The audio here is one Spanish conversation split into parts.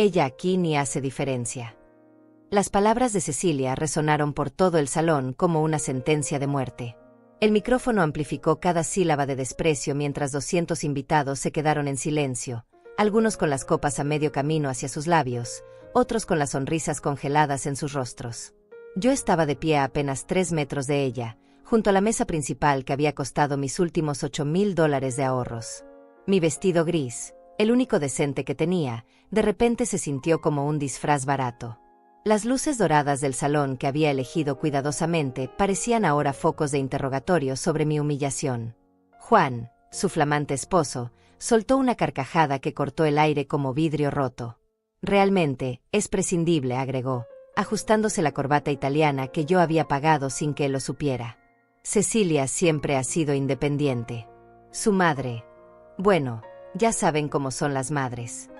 Ella aquí ni hace diferencia. Las palabras de Cecilia resonaron por todo el salón como una sentencia de muerte. El micrófono amplificó cada sílaba de desprecio mientras 200 invitados se quedaron en silencio, algunos con las copas a medio camino hacia sus labios, otros con las sonrisas congeladas en sus rostros. Yo estaba de pie a apenas 3 metros de ella, junto a la mesa principal que había costado mis últimos $8,000 de ahorros. Mi vestido gris, el único decente que tenía, de repente se sintió como un disfraz barato. Las luces doradas del salón que había elegido cuidadosamente parecían ahora focos de interrogatorio sobre mi humillación. Juan, su flamante esposo, soltó una carcajada que cortó el aire como vidrio roto. Realmente, es prescindible, agregó, ajustándose la corbata italiana que yo había pagado sin que él lo supiera. Cecilia siempre ha sido independiente. Su madre. Bueno, ya saben cómo son las madres.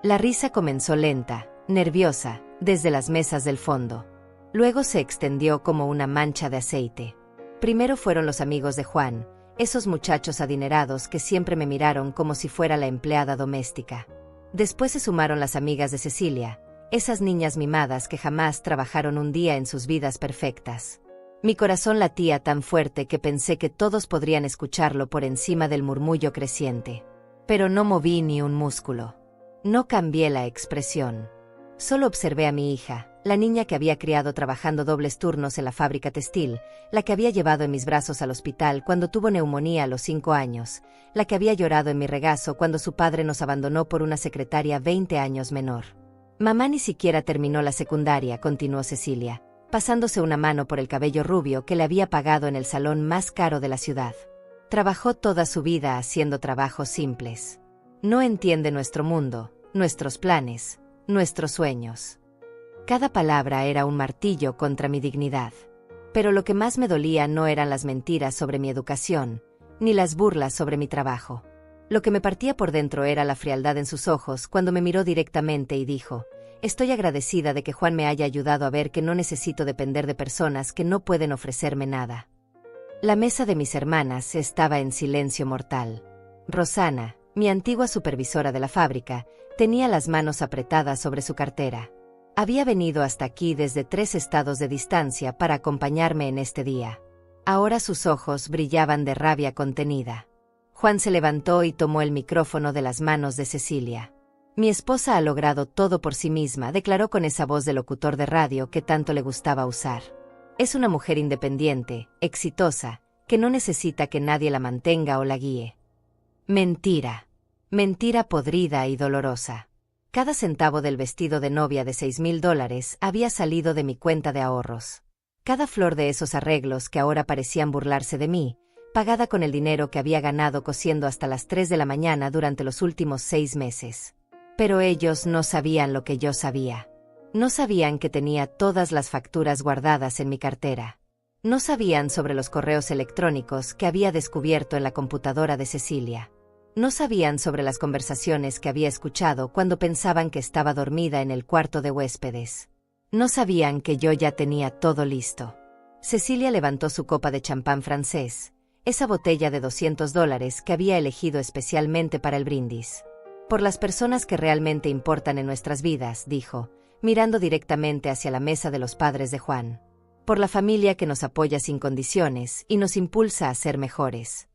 La risa comenzó lenta, nerviosa, desde las mesas del fondo. Luego se extendió como una mancha de aceite. Primero fueron los amigos de Juan, esos muchachos adinerados que siempre me miraron como si fuera la empleada doméstica. Después se sumaron las amigas de Cecilia, esas niñas mimadas que jamás trabajaron un día en sus vidas perfectas. Mi corazón latía tan fuerte que pensé que todos podrían escucharlo por encima del murmullo creciente. Pero no moví ni un músculo. No cambié la expresión. Solo observé a mi hija, la niña que había criado trabajando dobles turnos en la fábrica textil, la que había llevado en mis brazos al hospital cuando tuvo neumonía a los 5 años, la que había llorado en mi regazo cuando su padre nos abandonó por una secretaria 20 años menor. Mamá ni siquiera terminó la secundaria, continuó Cecilia, pasándose una mano por el cabello rubio que le había pagado en el salón más caro de la ciudad. Trabajó toda su vida haciendo trabajos simples. No entiende nuestro mundo, nuestros planes, nuestros sueños. Cada palabra era un martillo contra mi dignidad. Pero lo que más me dolía no eran las mentiras sobre mi educación, ni las burlas sobre mi trabajo. Lo que me partía por dentro era la frialdad en sus ojos cuando me miró directamente y dijo: «Estoy agradecida de que Juan me haya ayudado a ver que no necesito depender de personas que no pueden ofrecerme nada». La mesa de mis hermanas estaba en silencio mortal. Rosana, mi antigua supervisora de la fábrica, tenía las manos apretadas sobre su cartera. Había venido hasta aquí desde 3 estados de distancia para acompañarme en este día. Ahora sus ojos brillaban de rabia contenida. Juan se levantó y tomó el micrófono de las manos de Cecilia. «Mi esposa ha logrado todo por sí misma», declaró con esa voz de locutor de radio que tanto le gustaba usar. «Es una mujer independiente, exitosa, que no necesita que nadie la mantenga o la guíe». Mentira. Mentira podrida y dolorosa. Cada centavo del vestido de novia de $6,000 había salido de mi cuenta de ahorros. Cada flor de esos arreglos que ahora parecían burlarse de mí, pagada con el dinero que había ganado cosiendo hasta las 3 de la mañana durante los últimos 6 meses. Pero ellos no sabían lo que yo sabía. No sabían que tenía todas las facturas guardadas en mi cartera. No sabían sobre los correos electrónicos que había descubierto en la computadora de Cecilia. No sabían sobre las conversaciones que había escuchado cuando pensaban que estaba dormida en el cuarto de huéspedes. No sabían que yo ya tenía todo listo. Cecilia levantó su copa de champán francés, esa botella de $200 que había elegido especialmente para el brindis. «Por las personas que realmente importan en nuestras vidas», dijo, mirando directamente hacia la mesa de los padres de Juan. «Por la familia que nos apoya sin condiciones y nos impulsa a ser mejores».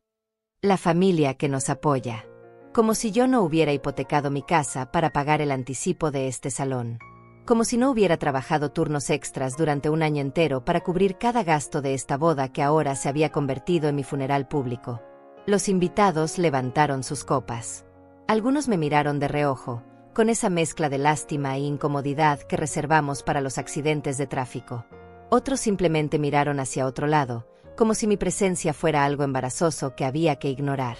La familia que nos apoya. Como si yo no hubiera hipotecado mi casa para pagar el anticipo de este salón. Como si no hubiera trabajado turnos extras durante un año entero para cubrir cada gasto de esta boda que ahora se había convertido en mi funeral público. Los invitados levantaron sus copas. Algunos me miraron de reojo, con esa mezcla de lástima e incomodidad que reservamos para los accidentes de tráfico. Otros simplemente miraron hacia otro lado, como si mi presencia fuera algo embarazoso que había que ignorar.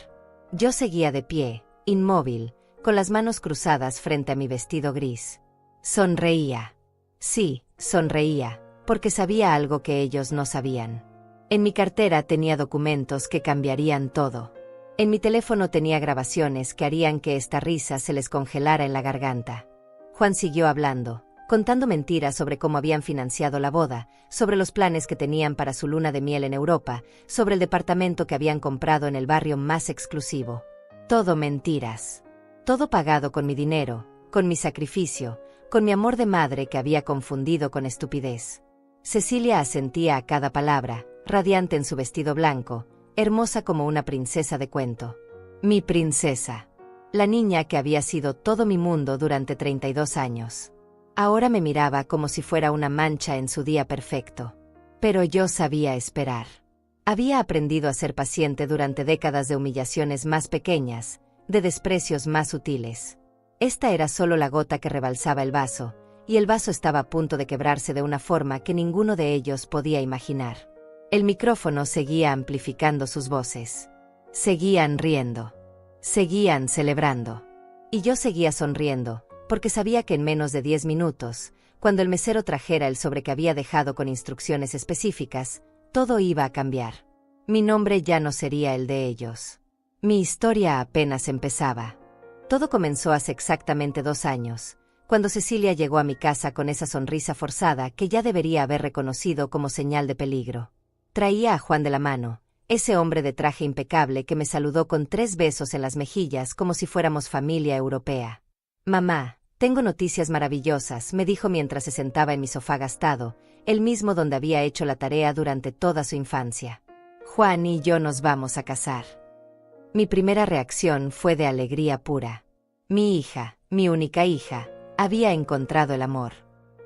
Yo seguía de pie, inmóvil, con las manos cruzadas frente a mi vestido gris. Sonreía. Sí, sonreía, porque sabía algo que ellos no sabían. En mi cartera tenía documentos que cambiarían todo. En mi teléfono tenía grabaciones que harían que esta risa se les congelara en la garganta. Juan siguió hablando, contando mentiras sobre cómo habían financiado la boda, sobre los planes que tenían para su luna de miel en Europa, sobre el departamento que habían comprado en el barrio más exclusivo. Todo mentiras. Todo pagado con mi dinero, con mi sacrificio, con mi amor de madre que había confundido con estupidez. Cecilia asentía a cada palabra, radiante en su vestido blanco, hermosa como una princesa de cuento. Mi princesa. La niña que había sido todo mi mundo durante 32 años. Ahora me miraba como si fuera una mancha en su día perfecto. Pero yo sabía esperar. Había aprendido a ser paciente durante décadas de humillaciones más pequeñas, de desprecios más sutiles. Esta era solo la gota que rebalsaba el vaso, y el vaso estaba a punto de quebrarse de una forma que ninguno de ellos podía imaginar. El micrófono seguía amplificando sus voces. Seguían riendo. Seguían celebrando. Y yo seguía sonriendo, porque sabía que en menos de 10 minutos, cuando el mesero trajera el sobre que había dejado con instrucciones específicas, todo iba a cambiar. Mi nombre ya no sería el de ellos. Mi historia apenas empezaba. Todo comenzó hace exactamente 2 años, cuando Cecilia llegó a mi casa con esa sonrisa forzada que ya debería haber reconocido como señal de peligro. Traía a Juan de la mano, ese hombre de traje impecable que me saludó con 3 besos en las mejillas como si fuéramos familia europea. «Mamá, tengo noticias maravillosas», me dijo mientras se sentaba en mi sofá gastado, el mismo donde había hecho la tarea durante toda su infancia. «Juan y yo nos vamos a casar». Mi primera reacción fue de alegría pura. Mi hija, mi única hija, había encontrado el amor.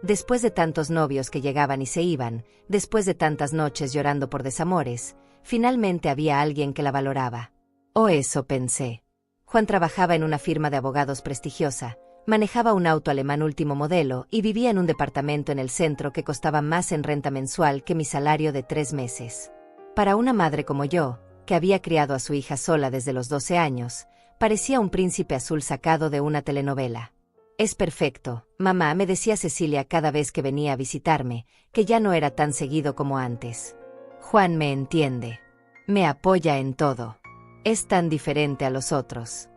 Después de tantos novios que llegaban y se iban, después de tantas noches llorando por desamores, finalmente había alguien que la valoraba. O eso pensé. Juan trabajaba en una firma de abogados prestigiosa, manejaba un auto alemán último modelo y vivía en un departamento en el centro que costaba más en renta mensual que mi salario de 3 meses. Para una madre como yo, que había criado a su hija sola desde los 12 años, parecía un príncipe azul sacado de una telenovela. «Es perfecto, mamá», me decía Cecilia cada vez que venía a visitarme, que ya no era tan seguido como antes. «Juan me entiende. Me apoya en todo. Es tan diferente a los otros».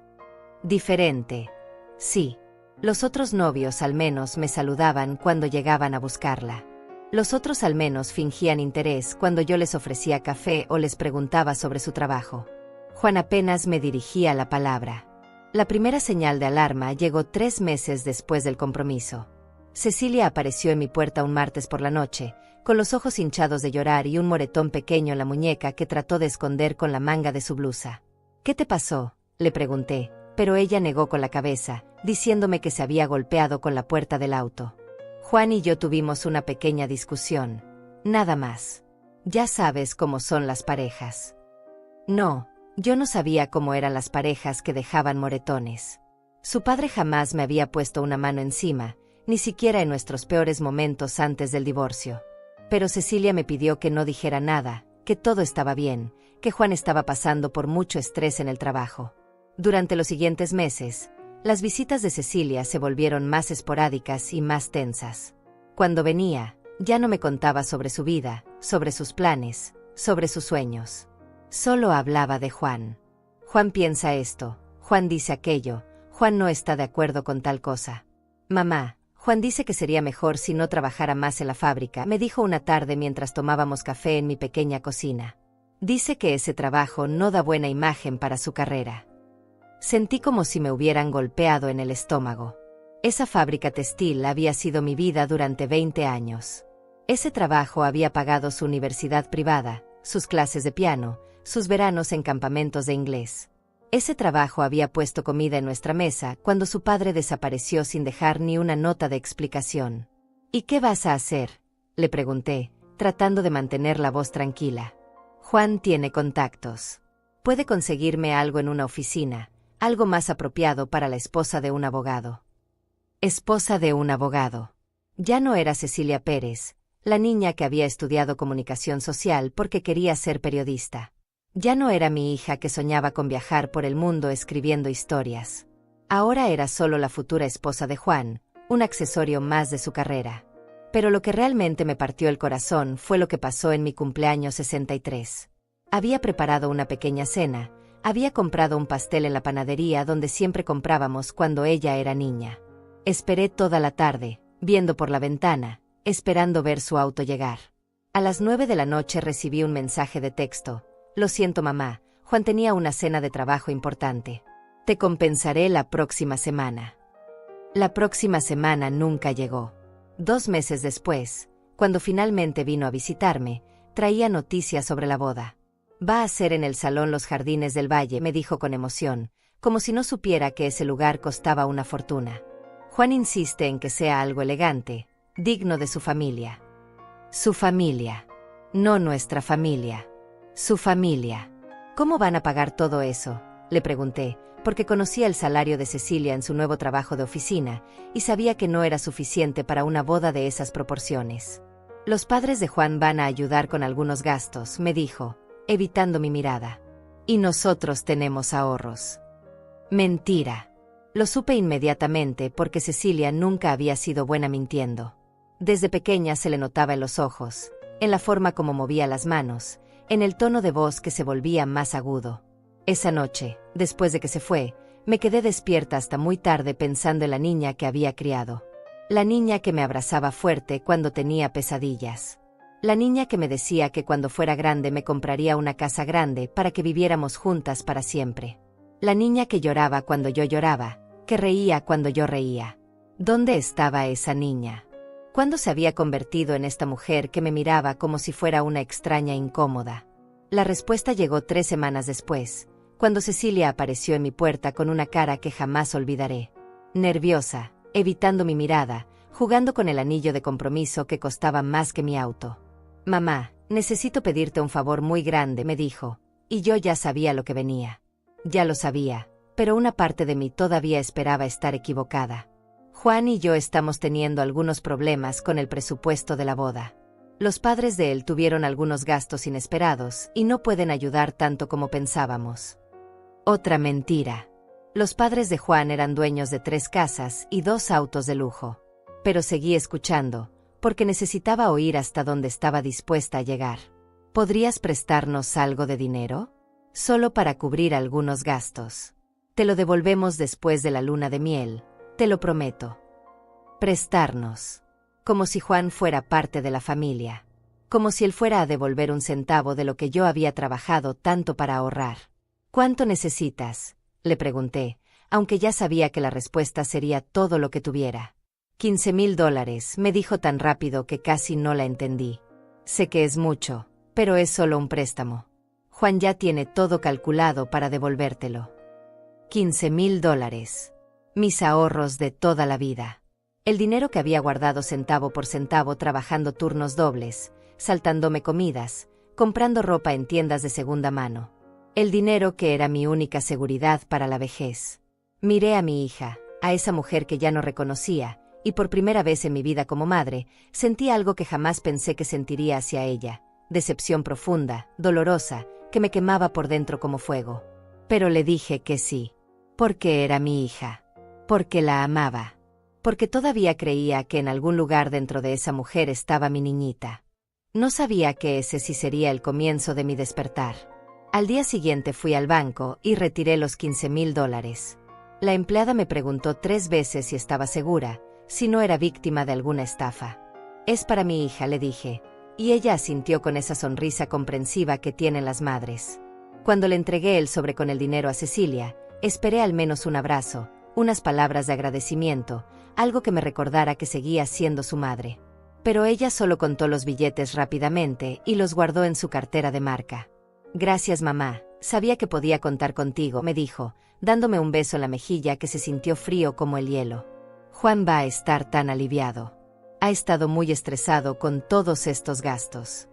Diferente. Sí. Los otros novios al menos me saludaban cuando llegaban a buscarla. Los otros al menos fingían interés cuando yo les ofrecía café o les preguntaba sobre su trabajo. Juan apenas me dirigía la palabra. La primera señal de alarma llegó 3 meses después del compromiso. Cecilia apareció en mi puerta un martes por la noche, con los ojos hinchados de llorar y un moretón pequeño en la muñeca que trató de esconder con la manga de su blusa. «¿Qué te pasó?», le pregunté, pero ella negó con la cabeza, diciéndome que se había golpeado con la puerta del auto. Juan y yo tuvimos una pequeña discusión. Nada más. Ya sabes cómo son las parejas. No, yo no sabía cómo eran las parejas que dejaban moretones. Su padre jamás me había puesto una mano encima, ni siquiera en nuestros peores momentos antes del divorcio. Pero Cecilia me pidió que no dijera nada, que todo estaba bien, que Juan estaba pasando por mucho estrés en el trabajo. Durante los siguientes meses, las visitas de Cecilia se volvieron más esporádicas y más tensas. Cuando venía, ya no me contaba sobre su vida, sobre sus planes, sobre sus sueños. Solo hablaba de Juan. Juan piensa esto, Juan dice aquello, Juan no está de acuerdo con tal cosa. «Mamá, Juan dice que sería mejor si no trabajara más en la fábrica», me dijo una tarde mientras tomábamos café en mi pequeña cocina. «Dice que ese trabajo no da buena imagen para su carrera». Sentí como si me hubieran golpeado en el estómago. Esa fábrica textil había sido mi vida durante 20 años. Ese trabajo había pagado su universidad privada, sus clases de piano, sus veranos en campamentos de inglés. Ese trabajo había puesto comida en nuestra mesa cuando su padre desapareció sin dejar ni una nota de explicación. «¿Y qué vas a hacer?», le pregunté, tratando de mantener la voz tranquila. «Juan tiene contactos. Puede conseguirme algo en una oficina, algo más apropiado para la esposa de un abogado». Esposa de un abogado. Ya no era Cecilia Pérez, la niña que había estudiado comunicación social porque quería ser periodista. Ya no era mi hija que soñaba con viajar por el mundo escribiendo historias. Ahora era solo la futura esposa de Juan, un accesorio más de su carrera. Pero lo que realmente me partió el corazón fue lo que pasó en mi cumpleaños 63. Había preparado una pequeña cena, había comprado un pastel en la panadería donde siempre comprábamos cuando ella era niña. Esperé toda la tarde, viendo por la ventana, esperando ver su auto llegar. A las 9 de la noche recibí un mensaje de texto. «Lo siento, mamá, Juan tenía una cena de trabajo importante. Te compensaré la próxima semana». La próxima semana nunca llegó. 2 meses después, cuando finalmente vino a visitarme, traía noticias sobre la boda. Va a ser en el Salón Los Jardines del Valle, me dijo con emoción, como si no supiera que ese lugar costaba una fortuna. Juan insiste en que sea algo elegante, digno de su familia. Su familia. No nuestra familia. Su familia. ¿Cómo van a pagar todo eso?, le pregunté, porque conocía el salario de Cecilia en su nuevo trabajo de oficina, y sabía que no era suficiente para una boda de esas proporciones. Los padres de Juan van a ayudar con algunos gastos, me dijo, evitando mi mirada. Y nosotros tenemos ahorros. Mentira. Lo supe inmediatamente porque Cecilia nunca había sido buena mintiendo. Desde pequeña se le notaba en los ojos, en la forma como movía las manos, en el tono de voz que se volvía más agudo. Esa noche, después de que se fue, me quedé despierta hasta muy tarde pensando en la niña que había criado. La niña que me abrazaba fuerte cuando tenía pesadillas. La niña que me decía que cuando fuera grande me compraría una casa grande para que viviéramos juntas para siempre. La niña que lloraba cuando yo lloraba, que reía cuando yo reía. ¿Dónde estaba esa niña? ¿Cuándo se había convertido en esta mujer que me miraba como si fuera una extraña incómoda? La respuesta llegó 3 semanas después, cuando Cecilia apareció en mi puerta con una cara que jamás olvidaré. Nerviosa, evitando mi mirada, jugando con el anillo de compromiso que costaba más que mi auto. «Mamá, necesito pedirte un favor muy grande», me dijo, y yo ya sabía lo que venía. Ya lo sabía, pero una parte de mí todavía esperaba estar equivocada. Juan y yo estamos teniendo algunos problemas con el presupuesto de la boda. Los padres de él tuvieron algunos gastos inesperados y no pueden ayudar tanto como pensábamos. Otra mentira. Los padres de Juan eran dueños de 3 casas y 2 autos de lujo. Pero seguí escuchando, porque necesitaba oír hasta dónde estaba dispuesta a llegar. ¿Podrías prestarnos algo de dinero? Solo para cubrir algunos gastos. Te lo devolvemos después de la luna de miel, te lo prometo. Prestarnos. Como si Juan fuera parte de la familia. Como si él fuera a devolver un centavo de lo que yo había trabajado tanto para ahorrar. ¿Cuánto necesitas?, le pregunté, aunque ya sabía que la respuesta sería todo lo que tuviera. $15,000, me dijo tan rápido que casi no la entendí. Sé que es mucho, pero es solo un préstamo. Juan ya tiene todo calculado para devolvértelo. $15,000. Mis ahorros de toda la vida. El dinero que había guardado centavo por centavo trabajando turnos dobles, saltándome comidas, comprando ropa en tiendas de segunda mano. El dinero que era mi única seguridad para la vejez. Miré a mi hija, a esa mujer que ya no reconocía, y por primera vez en mi vida como madre, sentí algo que jamás pensé que sentiría hacia ella, decepción profunda, dolorosa, que me quemaba por dentro como fuego. Pero le dije que sí, porque era mi hija, porque la amaba, porque todavía creía que en algún lugar dentro de esa mujer estaba mi niñita. No sabía que ese sí sería el comienzo de mi despertar. Al día siguiente fui al banco y retiré los $15,000. La empleada me preguntó 3 veces si estaba segura, si no era víctima de alguna estafa. «Es para mi hija», le dije, y ella asintió con esa sonrisa comprensiva que tienen las madres. Cuando le entregué el sobre con el dinero a Cecilia, esperé al menos un abrazo, unas palabras de agradecimiento, algo que me recordara que seguía siendo su madre. Pero ella solo contó los billetes rápidamente y los guardó en su cartera de marca. «Gracias, mamá, sabía que podía contar contigo», me dijo, dándome un beso en la mejilla que se sintió frío como el hielo. Juan va a estar tan aliviado. Ha estado muy estresado con todos estos gastos.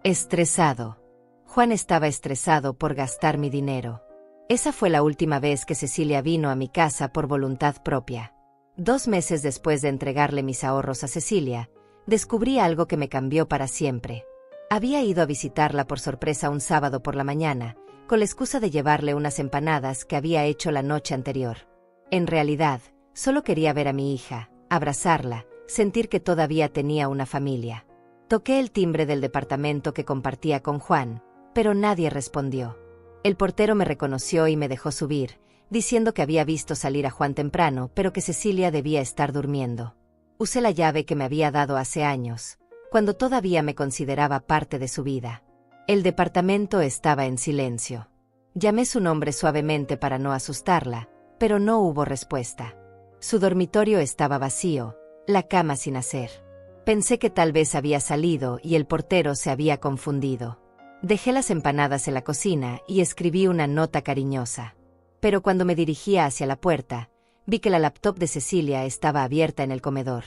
Estresado. Juan estaba estresado por gastar mi dinero. Esa fue la última vez que Cecilia vino a mi casa por voluntad propia. 2 meses después de entregarle mis ahorros a Cecilia, descubrí algo que me cambió para siempre. Había ido a visitarla por sorpresa un sábado por la mañana, con la excusa de llevarle unas empanadas que había hecho la noche anterior. En realidad, solo quería ver a mi hija, abrazarla, sentir que todavía tenía una familia. Toqué el timbre del departamento que compartía con Juan, pero nadie respondió. El portero me reconoció y me dejó subir, diciendo que había visto salir a Juan temprano, pero que Cecilia debía estar durmiendo. Usé la llave que me había dado hace años, cuando todavía me consideraba parte de su vida. El departamento estaba en silencio. Llamé su nombre suavemente para no asustarla, pero no hubo respuesta. Su dormitorio estaba vacío, la cama sin hacer. Pensé que tal vez había salido y el portero se había confundido. Dejé las empanadas en la cocina y escribí una nota cariñosa. Pero cuando me dirigía hacia la puerta, vi que la laptop de Cecilia estaba abierta en el comedor.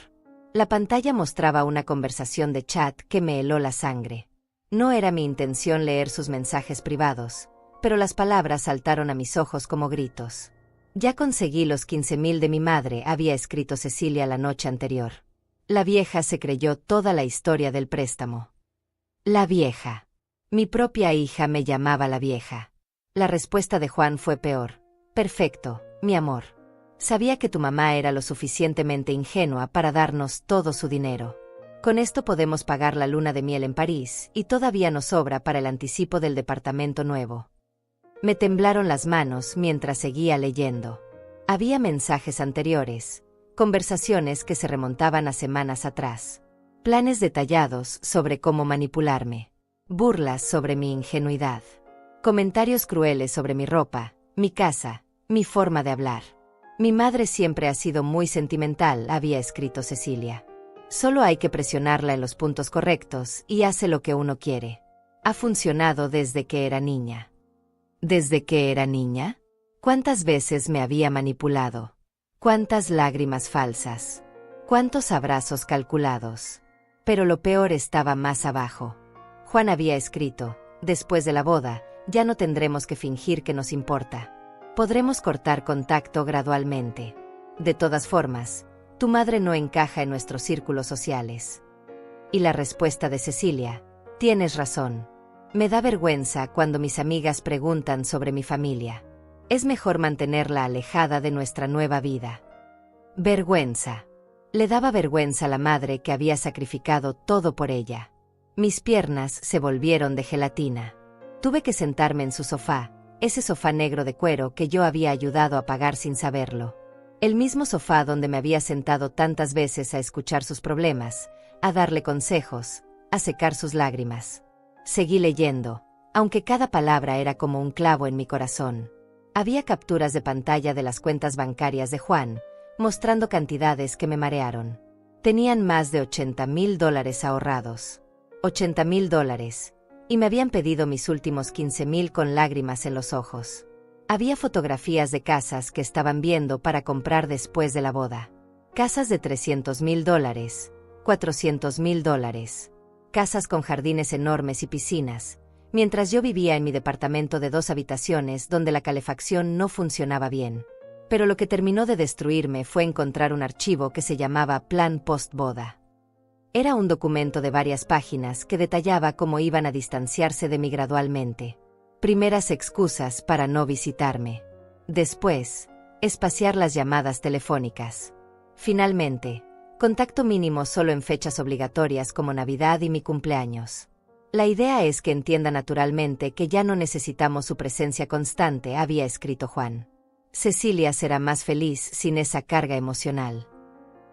La pantalla mostraba una conversación de chat que me heló la sangre. No era mi intención leer sus mensajes privados, pero las palabras saltaron a mis ojos como gritos. Ya conseguí los 15,000 de mi madre, había escrito Cecilia la noche anterior. La vieja se creyó toda la historia del préstamo. La vieja. Mi propia hija me llamaba la vieja. La respuesta de Juan fue peor. Perfecto, mi amor. Sabía que tu mamá era lo suficientemente ingenua para darnos todo su dinero. Con esto podemos pagar la luna de miel en París y todavía nos sobra para el anticipo del departamento nuevo. Me temblaron las manos mientras seguía leyendo. Había mensajes anteriores, conversaciones que se remontaban a semanas atrás, planes detallados sobre cómo manipularme, burlas sobre mi ingenuidad, comentarios crueles sobre mi ropa, mi casa, mi forma de hablar. Mi madre siempre ha sido muy sentimental, había escrito Cecilia. Solo hay que presionarla en los puntos correctos y hace lo que uno quiere. Ha funcionado desde que era niña. ¿Desde que era niña? ¿Cuántas veces me había manipulado? ¿Cuántas lágrimas falsas? ¿Cuántos abrazos calculados? Pero lo peor estaba más abajo. Juan había escrito, después de la boda, ya no tendremos que fingir que nos importa. Podremos cortar contacto gradualmente. De todas formas, tu madre no encaja en nuestros círculos sociales. Y la respuesta de Cecilia, tienes razón. Me da vergüenza cuando mis amigas preguntan sobre mi familia. Es mejor mantenerla alejada de nuestra nueva vida. Vergüenza. Le daba vergüenza a la madre que había sacrificado todo por ella. Mis piernas se volvieron de gelatina. Tuve que sentarme en su sofá, ese sofá negro de cuero que yo había ayudado a pagar sin saberlo. El mismo sofá donde me había sentado tantas veces a escuchar sus problemas, a darle consejos, a secar sus lágrimas. Seguí leyendo, aunque cada palabra era como un clavo en mi corazón. Había capturas de pantalla de las cuentas bancarias de Juan, mostrando cantidades que me marearon. Tenían más de $80,000 ahorrados. $80,000, y me habían pedido mis últimos 15,000 con lágrimas en los ojos. Había fotografías de casas que estaban viendo para comprar después de la boda. Casas de $300,000, $400,000. Casas con jardines enormes y piscinas, mientras yo vivía en mi departamento de 2 habitaciones donde la calefacción no funcionaba bien. Pero lo que terminó de destruirme fue encontrar un archivo que se llamaba Plan Post-Boda. Era un documento de varias páginas que detallaba cómo iban a distanciarse de mí gradualmente. Primeras excusas para no visitarme. Después, espaciar las llamadas telefónicas. Finalmente, contacto mínimo solo en fechas obligatorias como Navidad y mi cumpleaños. La idea es que entienda naturalmente que ya no necesitamos su presencia constante, había escrito Juan. Cecilia será más feliz sin esa carga emocional.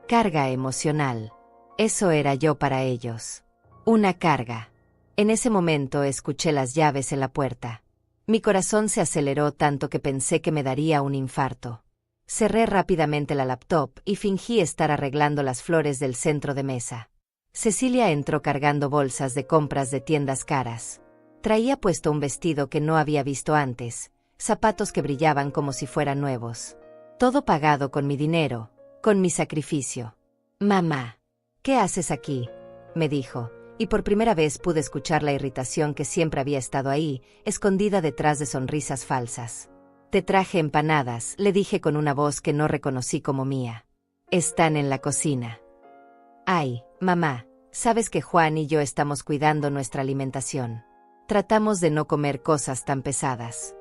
Carga emocional. Eso era yo para ellos. Una carga. En ese momento escuché las llaves en la puerta. Mi corazón se aceleró tanto que pensé que me daría un infarto. Cerré rápidamente la laptop y fingí estar arreglando las flores del centro de mesa. Cecilia entró cargando bolsas de compras de tiendas caras. Traía puesto un vestido que no había visto antes, zapatos que brillaban como si fueran nuevos. Todo pagado con mi dinero, con mi sacrificio. «Mamá, ¿qué haces aquí?», me dijo, y por primera vez pude escuchar la irritación que siempre había estado ahí, escondida detrás de sonrisas falsas. «Te traje empanadas», le dije con una voz que no reconocí como mía. «Están en la cocina». «Ay, mamá, sabes que Juan y yo estamos cuidando nuestra alimentación. Tratamos de no comer cosas tan pesadas».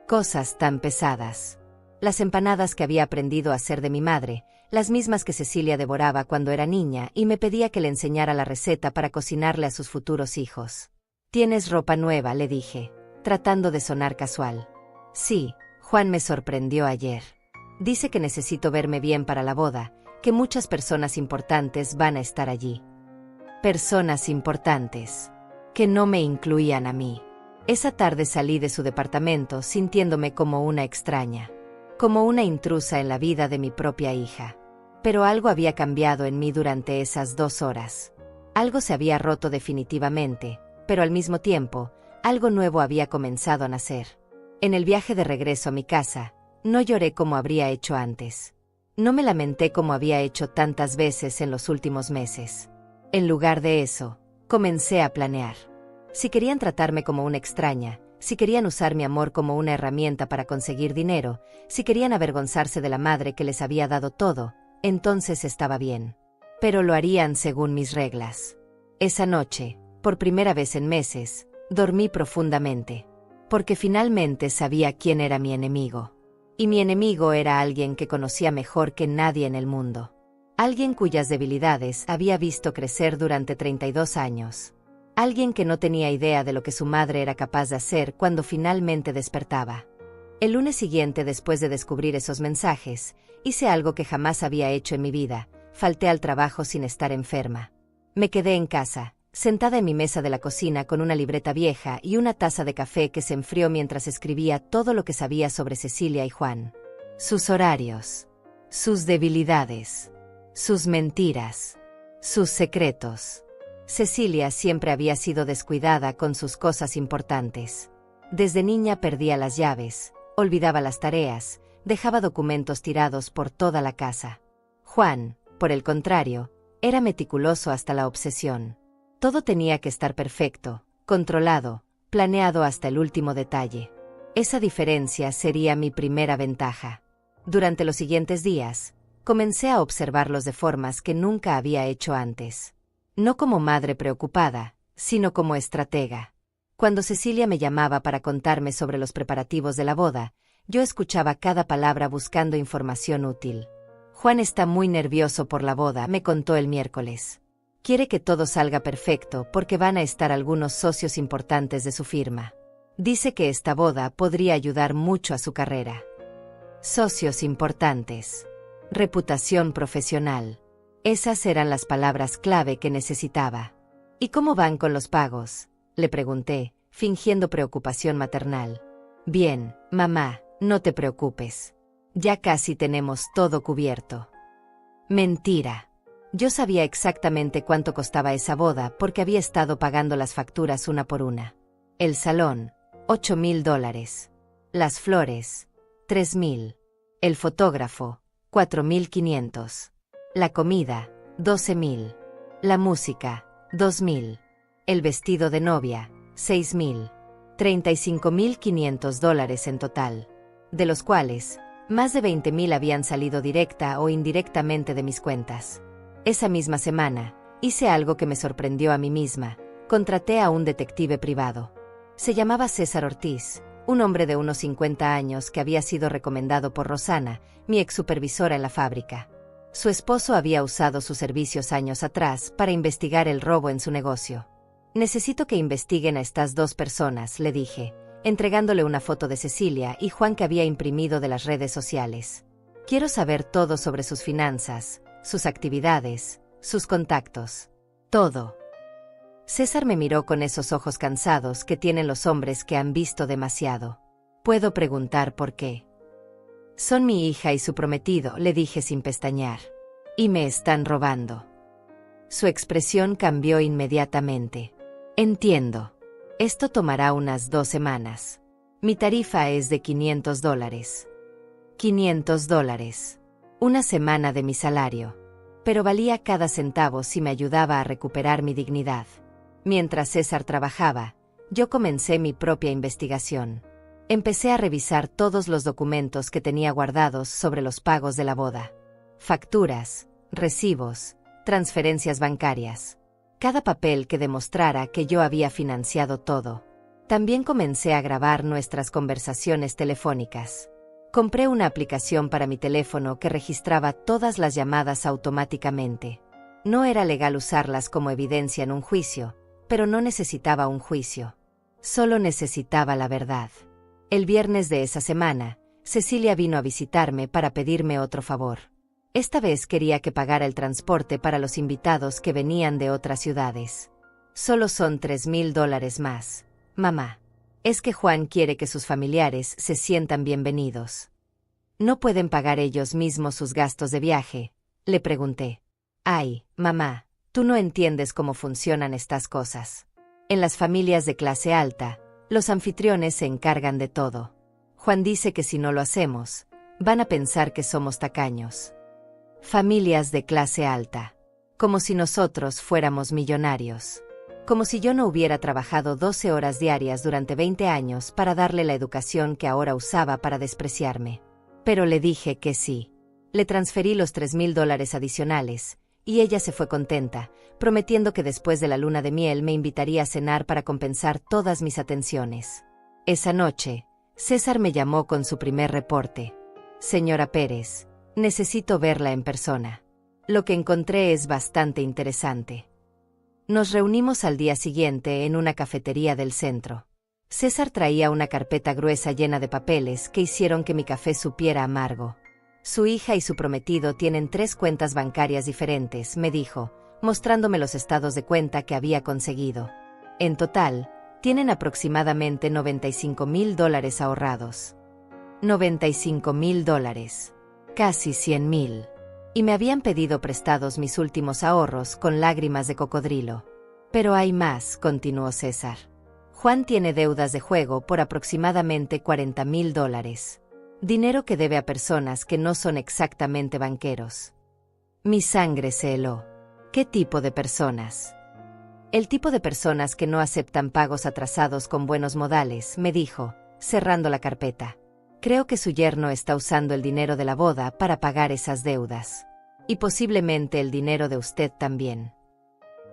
Cosas tan pesadas. Las empanadas que había aprendido a hacer de mi madre, las mismas que Cecilia devoraba cuando era niña y me pedía que le enseñara la receta para cocinarle a sus futuros hijos. «¿Tienes ropa nueva?», le dije, tratando de sonar casual. «Sí, Juan me sorprendió ayer. Dice que necesito verme bien para la boda, que muchas personas importantes van a estar allí». Personas importantes. Que no me incluían a mí. Esa tarde salí de su departamento sintiéndome como una extraña. como una intrusa en la vida de mi propia hija. Pero algo había cambiado en mí durante esas 2 horas. Algo se había roto definitivamente, pero al mismo tiempo, algo nuevo había comenzado a nacer. En el viaje de regreso a mi casa, no lloré como habría hecho antes. No me lamenté como había hecho tantas veces en los últimos meses. En lugar de eso, comencé a planear. Si querían tratarme como una extraña, si querían usar mi amor como una herramienta para conseguir dinero, si querían avergonzarse de la madre que les había dado todo, entonces estaba bien. Pero lo harían según mis reglas. Esa noche, por primera vez en meses, dormí profundamente. Porque finalmente sabía quién era mi enemigo. Y mi enemigo era alguien que conocía mejor que nadie en el mundo. Alguien cuyas debilidades había visto crecer durante 32 años. Alguien que no tenía idea de lo que su madre era capaz de hacer cuando finalmente despertaba. El lunes siguiente, después de descubrir esos mensajes, hice algo que jamás había hecho en mi vida: falté al trabajo sin estar enferma. Me quedé en casa, sentada en mi mesa de la cocina con una libreta vieja y una taza de café que se enfrió mientras escribía todo lo que sabía sobre Cecilia y Juan. Sus horarios, sus debilidades, sus mentiras, sus secretos. Cecilia siempre había sido descuidada con sus cosas importantes. Desde niña perdía las llaves, olvidaba las tareas, dejaba documentos tirados por toda la casa. Juan, por el contrario, era meticuloso hasta la obsesión. Todo tenía que estar perfecto, controlado, planeado hasta el último detalle. Esa diferencia sería mi primera ventaja. Durante los siguientes días, comencé a observarlos de formas que nunca había hecho antes. No como madre preocupada, sino como estratega. Cuando Cecilia me llamaba para contarme sobre los preparativos de la boda, yo escuchaba cada palabra buscando información útil. Juan está muy nervioso por la boda, me contó el miércoles. Quiere que todo salga perfecto porque van a estar algunos socios importantes de su firma. Dice que esta boda podría ayudar mucho a su carrera. Socios importantes. Reputación profesional. Esas eran las palabras clave que necesitaba. ¿Y cómo van con los pagos?, le pregunté, fingiendo preocupación maternal. Bien, mamá, no te preocupes. Ya casi tenemos todo cubierto. Mentira. Yo sabía exactamente cuánto costaba esa boda porque había estado pagando las facturas una por una. El salón, $8,000. Las flores, $3,000. El fotógrafo, $4,500. La comida, $12,000. La música, $2,000. El vestido de novia, $6,000. $35,500 en total, de los cuales, más de 20,000 habían salido directa o indirectamente de mis cuentas. Esa misma semana, hice algo que me sorprendió a mí misma: contraté a un detective privado. Se llamaba César Ortiz, un hombre de unos 50 años que había sido recomendado por Rosana, mi ex supervisora en la fábrica. Su esposo había usado sus servicios años atrás para investigar el robo en su negocio. Necesito que investiguen a estas 2 personas, le dije, entregándole una foto de Cecilia y Juan que había imprimido de las redes sociales. Quiero saber todo sobre sus finanzas, sus actividades, sus contactos. Todo. César me miró con esos ojos cansados que tienen los hombres que han visto demasiado. ¿Puedo preguntar por qué? Son mi hija y su prometido, le dije sin pestañear. Y me están robando. Su expresión cambió inmediatamente. Entiendo. Esto tomará unas 2 semanas. Mi tarifa es de $500. $500. Una semana de mi salario. Pero valía cada centavo si me ayudaba a recuperar mi dignidad. Mientras César trabajaba, yo comencé mi propia investigación. Empecé a revisar todos los documentos que tenía guardados sobre los pagos de la boda. Facturas, recibos, transferencias bancarias. Cada papel que demostrara que yo había financiado todo. También comencé a grabar nuestras conversaciones telefónicas. Compré una aplicación para mi teléfono que registraba todas las llamadas automáticamente. No era legal usarlas como evidencia en un juicio, pero no necesitaba un juicio. Solo necesitaba la verdad. El viernes de esa semana, Cecilia vino a visitarme para pedirme otro favor. Esta vez quería que pagara el transporte para los invitados que venían de otras ciudades. Solo son $3,000 más, mamá. Es que Juan quiere que sus familiares se sientan bienvenidos. ¿No pueden pagar ellos mismos sus gastos de viaje?, le pregunté. Ay, mamá, tú no entiendes cómo funcionan estas cosas. En las familias de clase alta, los anfitriones se encargan de todo. Juan dice que si no lo hacemos, van a pensar que somos tacaños. Familias de clase alta. Como si nosotros fuéramos millonarios. Como si yo no hubiera trabajado 12 horas diarias durante 20 años para darle la educación que ahora usaba para despreciarme. Pero le dije que sí. Le transferí los $3,000 adicionales, y ella se fue contenta, prometiendo que después de la luna de miel me invitaría a cenar para compensar todas mis atenciones. Esa noche, César me llamó con su primer reporte. Señora Pérez, necesito verla en persona. Lo que encontré es bastante interesante. Nos reunimos al día siguiente en una cafetería del centro. César traía una carpeta gruesa llena de papeles que hicieron que mi café supiera amargo. Su hija y su prometido tienen 3 cuentas bancarias diferentes, me dijo, mostrándome los estados de cuenta que había conseguido. En total, tienen aproximadamente $95,000 ahorrados. $95,000. Casi 100,000. Y me habían pedido prestados mis últimos ahorros con lágrimas de cocodrilo. Pero hay más, continuó César. Juan tiene deudas de juego por aproximadamente $40,000. Dinero que debe a personas que no son exactamente banqueros. Mi sangre se heló. ¿Qué tipo de personas? El tipo de personas que no aceptan pagos atrasados con buenos modales, me dijo, cerrando la carpeta. Creo que su yerno está usando el dinero de la boda para pagar esas deudas. Y posiblemente el dinero de usted también.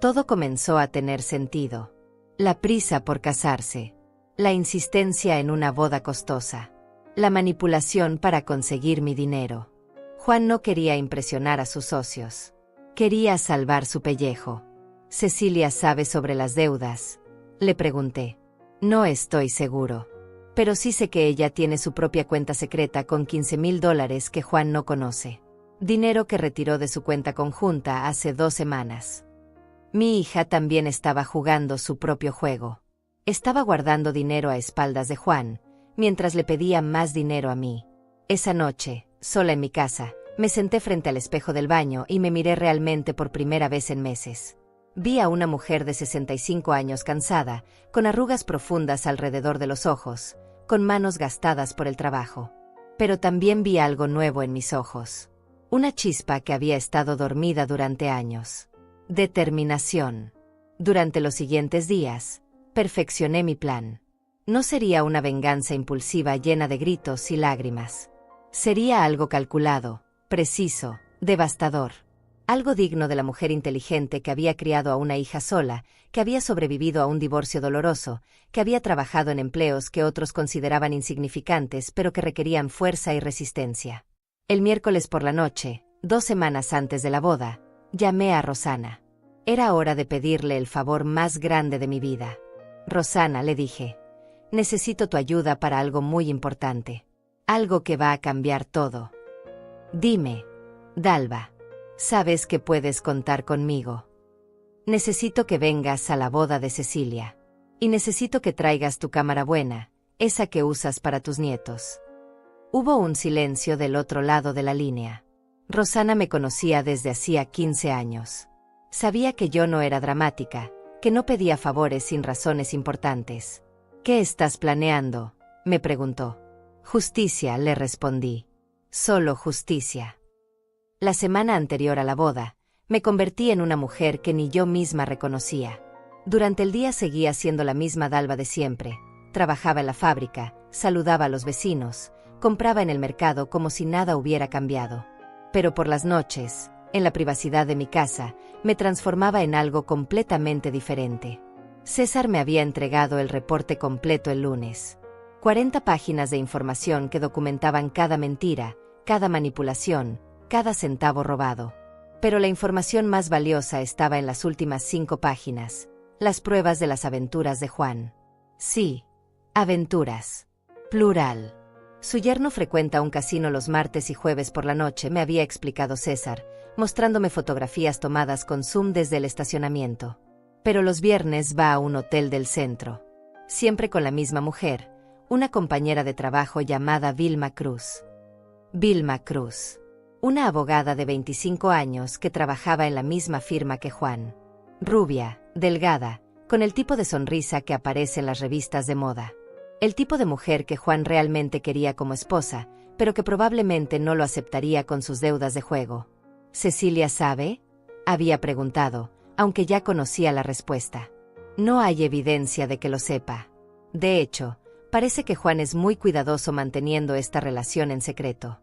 Todo comenzó a tener sentido. La prisa por casarse. La insistencia en una boda costosa. La manipulación para conseguir mi dinero. Juan no quería impresionar a sus socios. Quería salvar su pellejo. ¿Cecilia sabe sobre las deudas?, le pregunté. No estoy seguro. Pero sí sé que ella tiene su propia cuenta secreta con $15,000 que Juan no conoce. Dinero que retiró de su cuenta conjunta hace 2 semanas. Mi hija también estaba jugando su propio juego. Estaba guardando dinero a espaldas de Juan, mientras le pedía más dinero a mí. Esa noche, sola en mi casa, me senté frente al espejo del baño y me miré realmente por primera vez en meses. Vi a una mujer de 65 años cansada, con arrugas profundas alrededor de los ojos, con manos gastadas por el trabajo. Pero también vi algo nuevo en mis ojos. Una chispa que había estado dormida durante años. Determinación. Durante los siguientes días, perfeccioné mi plan. No sería una venganza impulsiva llena de gritos y lágrimas. Sería algo calculado, preciso, devastador. Algo digno de la mujer inteligente que había criado a una hija sola, que había sobrevivido a un divorcio doloroso, que había trabajado en empleos que otros consideraban insignificantes pero que requerían fuerza y resistencia. El miércoles por la noche, 2 semanas antes de la boda, llamé a Rosana. Era hora de pedirle el favor más grande de mi vida. Rosana, le dije, necesito tu ayuda para algo muy importante. Algo que va a cambiar todo. Dime, Dalva. Sabes que puedes contar conmigo. Necesito que vengas a la boda de Cecilia. Y necesito que traigas tu cámara buena, esa que usas para tus nietos. Hubo un silencio del otro lado de la línea. Rosana me conocía desde hacía 15 años. Sabía que yo no era dramática, que no pedía favores sin razones importantes. ¿Qué estás planeando?, me preguntó. Justicia, le respondí. Solo justicia. La semana anterior a la boda, me convertí en una mujer que ni yo misma reconocía. Durante el día seguía siendo la misma Dalva de siempre. Trabajaba en la fábrica, saludaba a los vecinos, compraba en el mercado como si nada hubiera cambiado. Pero por las noches, en la privacidad de mi casa, me transformaba en algo completamente diferente. César me había entregado el reporte completo el lunes. 40 páginas de información que documentaban cada mentira, cada manipulación, cada centavo robado. Pero la información más valiosa estaba en las últimas 5 páginas, las pruebas de las aventuras de Juan. Sí, aventuras. Plural. Su yerno frecuenta un casino los martes y jueves por la noche, me había explicado César, mostrándome fotografías tomadas con zoom desde el estacionamiento. Pero los viernes va a un hotel del centro. Siempre con la misma mujer, una compañera de trabajo llamada Vilma Cruz. Vilma Cruz. Una abogada de 25 años que trabajaba en la misma firma que Juan. Rubia, delgada, con el tipo de sonrisa que aparece en las revistas de moda. El tipo de mujer que Juan realmente quería como esposa, pero que probablemente no lo aceptaría con sus deudas de juego. ¿Cecilia sabe?, había preguntado, aunque ya conocía la respuesta. No hay evidencia de que lo sepa. De hecho, parece que Juan es muy cuidadoso manteniendo esta relación en secreto.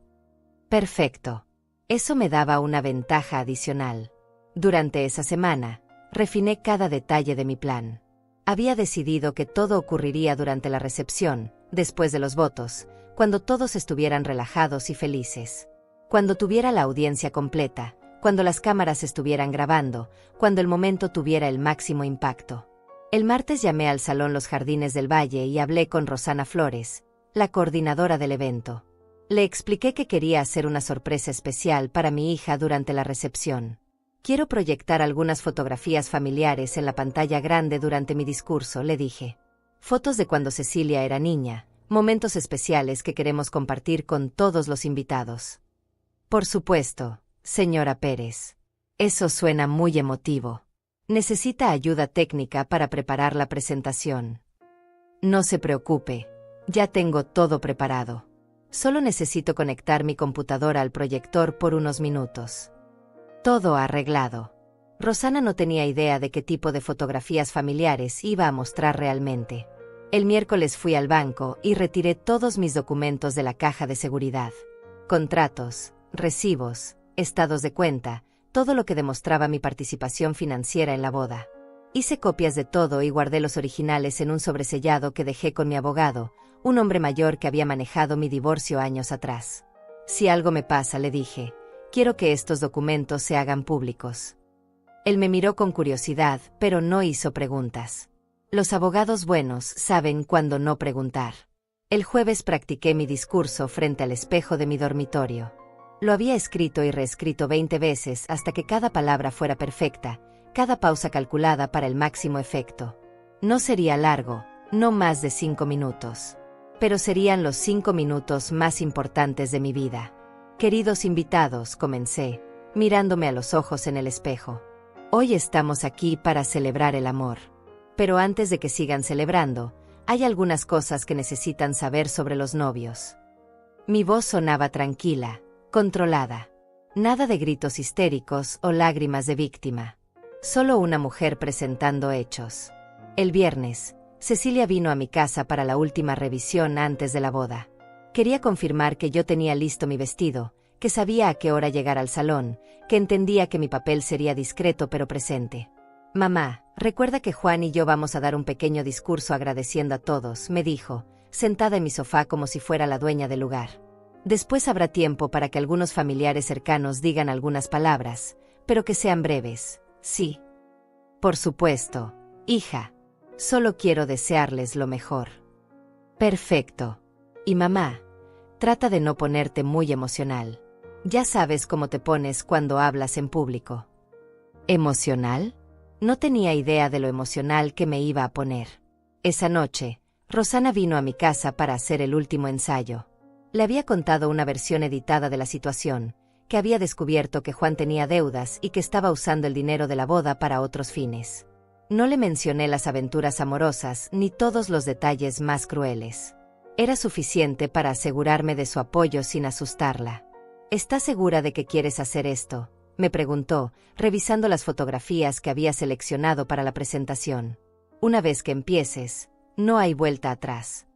Perfecto. Eso me daba una ventaja adicional. Durante esa semana, refiné cada detalle de mi plan. Había decidido que todo ocurriría durante la recepción, después de los votos, cuando todos estuvieran relajados y felices. Cuando tuviera la audiencia completa, cuando las cámaras estuvieran grabando, cuando el momento tuviera el máximo impacto. El martes llamé al Salón Los Jardines del Valle y hablé con Rosana Flores, la coordinadora del evento. Le expliqué que quería hacer una sorpresa especial para mi hija durante la recepción. Quiero proyectar algunas fotografías familiares en la pantalla grande durante mi discurso, le dije. Fotos de cuando Cecilia era niña, momentos especiales que queremos compartir con todos los invitados. Por supuesto, señora Pérez. Eso suena muy emotivo. Necesita ayuda técnica para preparar la presentación. No se preocupe, ya tengo todo preparado. Solo necesito conectar mi computadora al proyector por unos minutos. Todo arreglado. Rosana no tenía idea de qué tipo de fotografías familiares iba a mostrar realmente. El miércoles fui al banco y retiré todos mis documentos de la caja de seguridad. Contratos, recibos, estados de cuenta, todo lo que demostraba mi participación financiera en la boda. Hice copias de todo y guardé los originales en un sobresellado que dejé con mi abogado, un hombre mayor que había manejado mi divorcio años atrás. Si algo me pasa, le dije, quiero que estos documentos se hagan públicos. Él me miró con curiosidad, pero no hizo preguntas. Los abogados buenos saben cuándo no preguntar. El jueves practiqué mi discurso frente al espejo de mi dormitorio. Lo había escrito y reescrito 20 veces hasta que cada palabra fuera perfecta, cada pausa calculada para el máximo efecto. No sería largo, no más de 5 minutos. Pero serían los 5 minutos más importantes de mi vida. Queridos invitados, comencé, mirándome a los ojos en el espejo. Hoy estamos aquí para celebrar el amor. Pero antes de que sigan celebrando, hay algunas cosas que necesitan saber sobre los novios. Mi voz sonaba tranquila, controlada. Nada de gritos histéricos o lágrimas de víctima. Solo una mujer presentando hechos. El viernes, Cecilia vino a mi casa para la última revisión antes de la boda. Quería confirmar que yo tenía listo mi vestido, que sabía a qué hora llegar al salón, que entendía que mi papel sería discreto pero presente. Mamá, recuerda que Juan y yo vamos a dar un pequeño discurso agradeciendo a todos, me dijo, sentada en mi sofá como si fuera la dueña del lugar. Después habrá tiempo para que algunos familiares cercanos digan algunas palabras, pero que sean breves, ¿sí? Por supuesto, hija. Solo quiero desearles lo mejor. Perfecto. Y mamá, trata de no ponerte muy emocional. Ya sabes cómo te pones cuando hablas en público. ¿Emocional? No tenía idea de lo emocional que me iba a poner. Esa noche, Rosana vino a mi casa para hacer el último ensayo. Le había contado una versión editada de la situación, que había descubierto que Juan tenía deudas y que estaba usando el dinero de la boda para otros fines. No le mencioné las aventuras amorosas ni todos los detalles más crueles. Era suficiente para asegurarme de su apoyo sin asustarla. ¿Estás segura de que quieres hacer esto?, me preguntó, revisando las fotografías que había seleccionado para la presentación. Una vez que empieces, no hay vuelta atrás.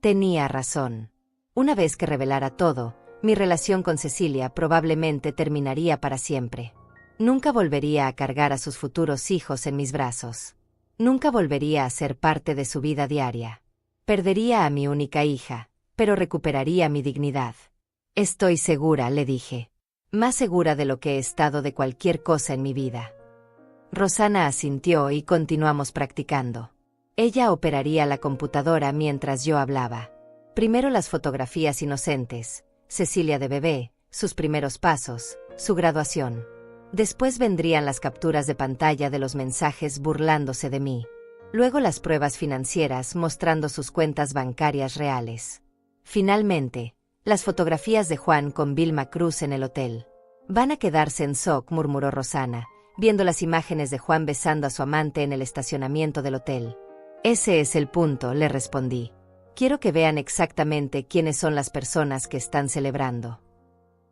Tenía razón. Una vez que revelara todo, mi relación con Cecilia probablemente terminaría para siempre. Nunca volvería a cargar a sus futuros hijos en mis brazos. Nunca volvería a ser parte de su vida diaria. Perdería a mi única hija, pero recuperaría mi dignidad. Estoy segura, le dije. Más segura de lo que he estado de cualquier cosa en mi vida. Rosana asintió y continuamos practicando. Ella operaría la computadora mientras yo hablaba. Primero las fotografías inocentes, Cecilia de bebé, sus primeros pasos, su graduación. Después vendrían las capturas de pantalla de los mensajes burlándose de mí. Luego las pruebas financieras mostrando sus cuentas bancarias reales. Finalmente, Las fotografías de Juan con Vilma Cruz en el hotel. Van a quedarse en shock, murmuró Rosana, viendo las imágenes de Juan besando a su amante en el estacionamiento del hotel. Ese es el punto, le respondí. Quiero que vean exactamente quiénes son las personas que están celebrando.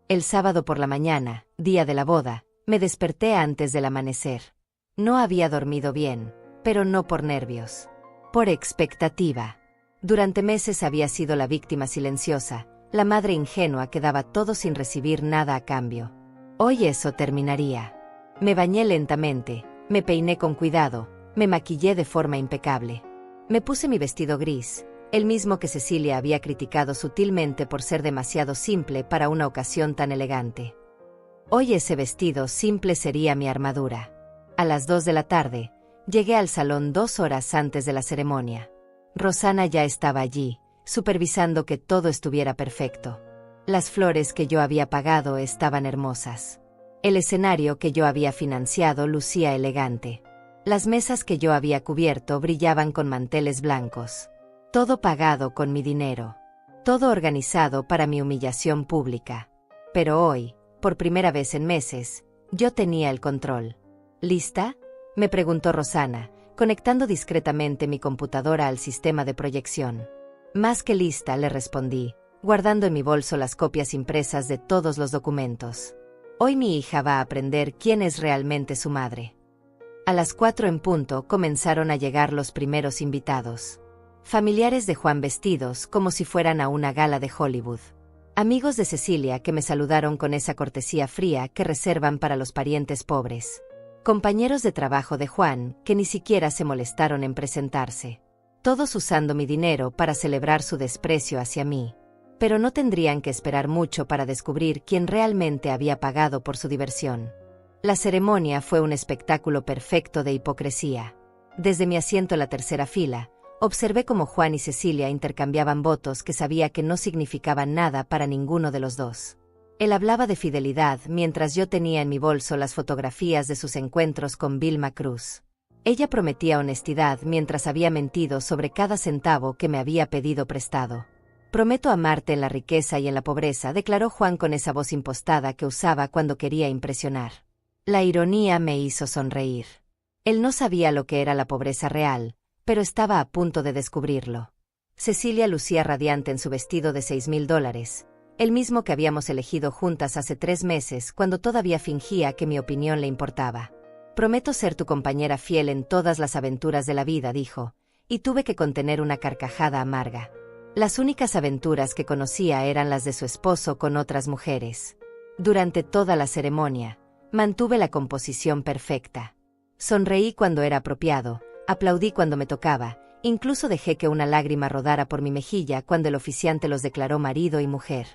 El sábado por la mañana, día de la boda, me desperté antes del amanecer. No había dormido bien, pero no por nervios. Por expectativa. Durante meses había sido la víctima silenciosa, la madre ingenua que daba todo sin recibir nada a cambio. Hoy eso terminaría. Me bañé lentamente, me peiné con cuidado, me maquillé de forma impecable. Me puse mi vestido gris, el mismo que Cecilia había criticado sutilmente por ser demasiado simple para una ocasión tan elegante. Hoy ese vestido simple sería mi armadura. A las 2 de la tarde, llegué al salón 2 horas antes de la ceremonia. Rosana ya estaba allí, supervisando que todo estuviera perfecto. Las flores que yo había pagado estaban hermosas. El escenario que yo había financiado lucía elegante. Las mesas que yo había cubierto brillaban con manteles blancos. Todo pagado con mi dinero. Todo organizado para mi humillación pública. Pero hoy, por primera vez en meses, yo tenía el control. ¿Lista?, me preguntó Rosana, conectando discretamente mi computadora al sistema de proyección. Más que lista, le respondí, guardando en mi bolso las copias impresas de todos los documentos. Hoy mi hija va a aprender quién es realmente su madre. A las 4 en punto comenzaron a llegar los primeros invitados. Familiares de Juan vestidos como si fueran a una gala de Hollywood. Amigos de Cecilia que me saludaron con esa cortesía fría que reservan para los parientes pobres. Compañeros de trabajo de Juan que ni siquiera se molestaron en presentarse. Todos usando mi dinero para celebrar su desprecio hacia mí. Pero no tendrían que esperar mucho para descubrir quién realmente había pagado por su diversión. La ceremonia fue un espectáculo perfecto de hipocresía. Desde mi asiento en la tercera fila, observé cómo Juan y Cecilia intercambiaban votos que sabía que no significaban nada para ninguno de los dos. Él hablaba de fidelidad mientras yo tenía en mi bolso las fotografías de sus encuentros con Vilma Cruz. Ella prometía honestidad mientras había mentido sobre cada centavo que me había pedido prestado. Prometo amarte en la riqueza y en la pobreza, declaró Juan con esa voz impostada que usaba cuando quería impresionar. La ironía me hizo sonreír. Él no sabía lo que era la pobreza real, pero estaba a punto de descubrirlo. Cecilia lucía radiante en su vestido de $6,000, el mismo que habíamos elegido juntas hace 3 meses cuando todavía fingía que mi opinión le importaba. Prometo ser tu compañera fiel en todas las aventuras de la vida, dijo, y tuve que contener una carcajada amarga. Las únicas aventuras que conocía eran las de su esposo con otras mujeres. Durante toda la ceremonia, mantuve la composición perfecta. Sonreí cuando era apropiado, aplaudí cuando me tocaba, incluso dejé que una lágrima rodara por mi mejilla cuando el oficiante los declaró marido y mujer.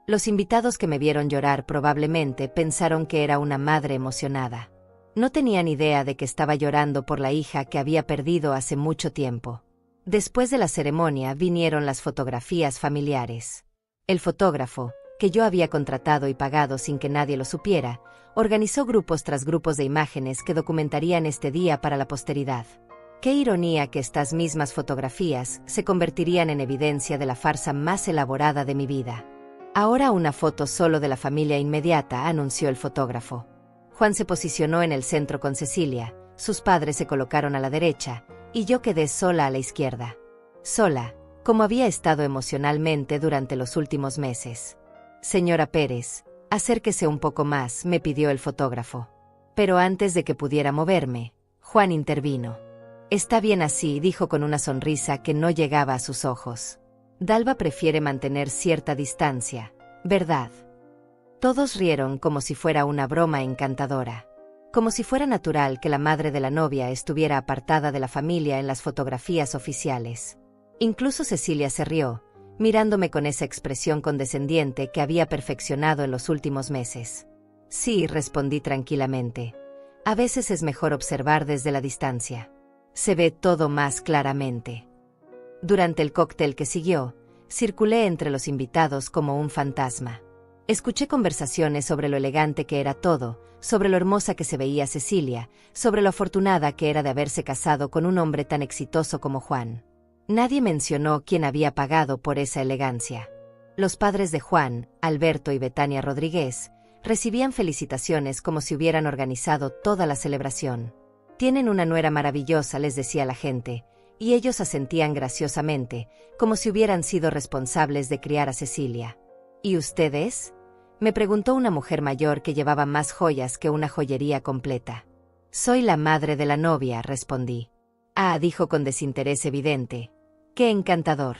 Los invitados que me vieron llorar probablemente pensaron que era una madre emocionada. No tenían idea de que estaba llorando por la hija que había perdido hace mucho tiempo. Después de la ceremonia vinieron las fotografías familiares. El fotógrafo, que yo había contratado y pagado sin que nadie lo supiera, organizó grupos tras grupos de imágenes que documentarían este día para la posteridad. Qué ironía que estas mismas fotografías se convertirían en evidencia de la farsa más elaborada de mi vida. Ahora una foto solo de la familia inmediata, anunció el fotógrafo. Juan se posicionó en el centro con Cecilia, sus padres se colocaron a la derecha, y yo quedé sola a la izquierda. Sola, como había estado emocionalmente durante los últimos meses. Señora Pérez, acérquese un poco más, me pidió el fotógrafo. Pero antes de que pudiera moverme, Juan intervino. Está bien así, dijo con una sonrisa que no llegaba a sus ojos. Dalva prefiere mantener cierta distancia, ¿verdad? Todos rieron como si fuera una broma encantadora. Como si fuera natural que la madre de la novia estuviera apartada de la familia en las fotografías oficiales. Incluso Cecilia se rió, mirándome con esa expresión condescendiente que había perfeccionado en los últimos meses. Sí, respondí tranquilamente. A veces es mejor observar desde la distancia. Se ve todo más claramente. Durante el cóctel que siguió, circulé entre los invitados como un fantasma. Escuché conversaciones sobre lo elegante que era todo, sobre lo hermosa que se veía Cecilia, sobre lo afortunada que era de haberse casado con un hombre tan exitoso como Juan. Nadie mencionó quién había pagado por esa elegancia. Los padres de Juan, Alberto y Betania Rodríguez, recibían felicitaciones como si hubieran organizado toda la celebración. Tienen una nuera maravillosa, les decía la gente, y ellos asentían graciosamente, como si hubieran sido responsables de criar a Cecilia. ¿Y ustedes? Me preguntó una mujer mayor que llevaba más joyas que una joyería completa. Soy la madre de la novia, respondí. Ah, dijo con desinterés evidente. ¡Qué encantador!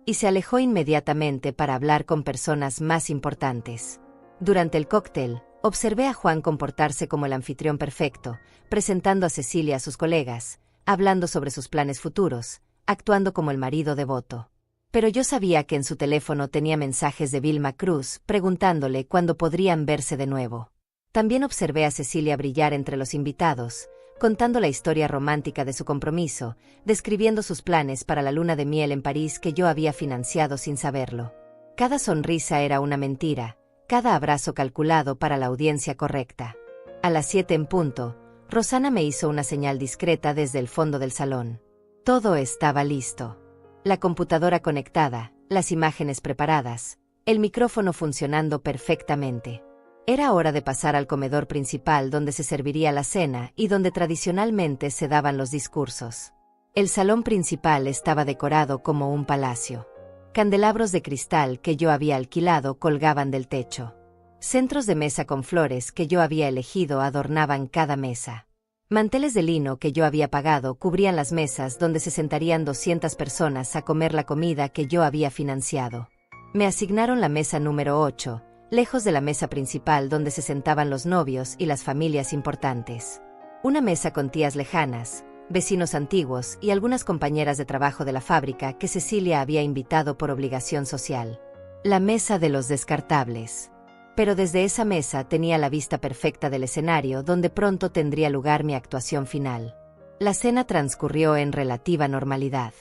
Y se alejó inmediatamente para hablar con personas más importantes. Durante el cóctel, observé a Juan comportarse como el anfitrión perfecto, presentando a Cecilia a sus colegas, hablando sobre sus planes futuros, actuando como el marido devoto. Pero yo sabía que en su teléfono tenía mensajes de Vilma Cruz, preguntándole cuándo podrían verse de nuevo. También observé a Cecilia brillar entre los invitados, contando la historia romántica de su compromiso, describiendo sus planes para la luna de miel en París que yo había financiado sin saberlo. Cada sonrisa era una mentira, cada abrazo calculado para la audiencia correcta. A las 7 en punto, Rosana me hizo una señal discreta desde el fondo del salón. Todo estaba listo. La computadora conectada, las imágenes preparadas, el micrófono funcionando perfectamente. Era hora de pasar al comedor principal donde se serviría la cena y donde tradicionalmente se daban los discursos. El salón principal estaba decorado como un palacio. Candelabros de cristal que yo había alquilado colgaban del techo. Centros de mesa con flores que yo había elegido adornaban cada mesa. Manteles de lino que yo había pagado cubrían las mesas donde se sentarían 200 personas a comer la comida que yo había financiado. Me asignaron la mesa número 8, lejos de la mesa principal donde se sentaban los novios y las familias importantes. Una mesa con tías lejanas, vecinos antiguos y algunas compañeras de trabajo de la fábrica que Cecilia había invitado por obligación social. La mesa de los descartables. Pero desde esa mesa tenía la vista perfecta del escenario donde pronto tendría lugar mi actuación final. La cena transcurrió en relativa normalidad.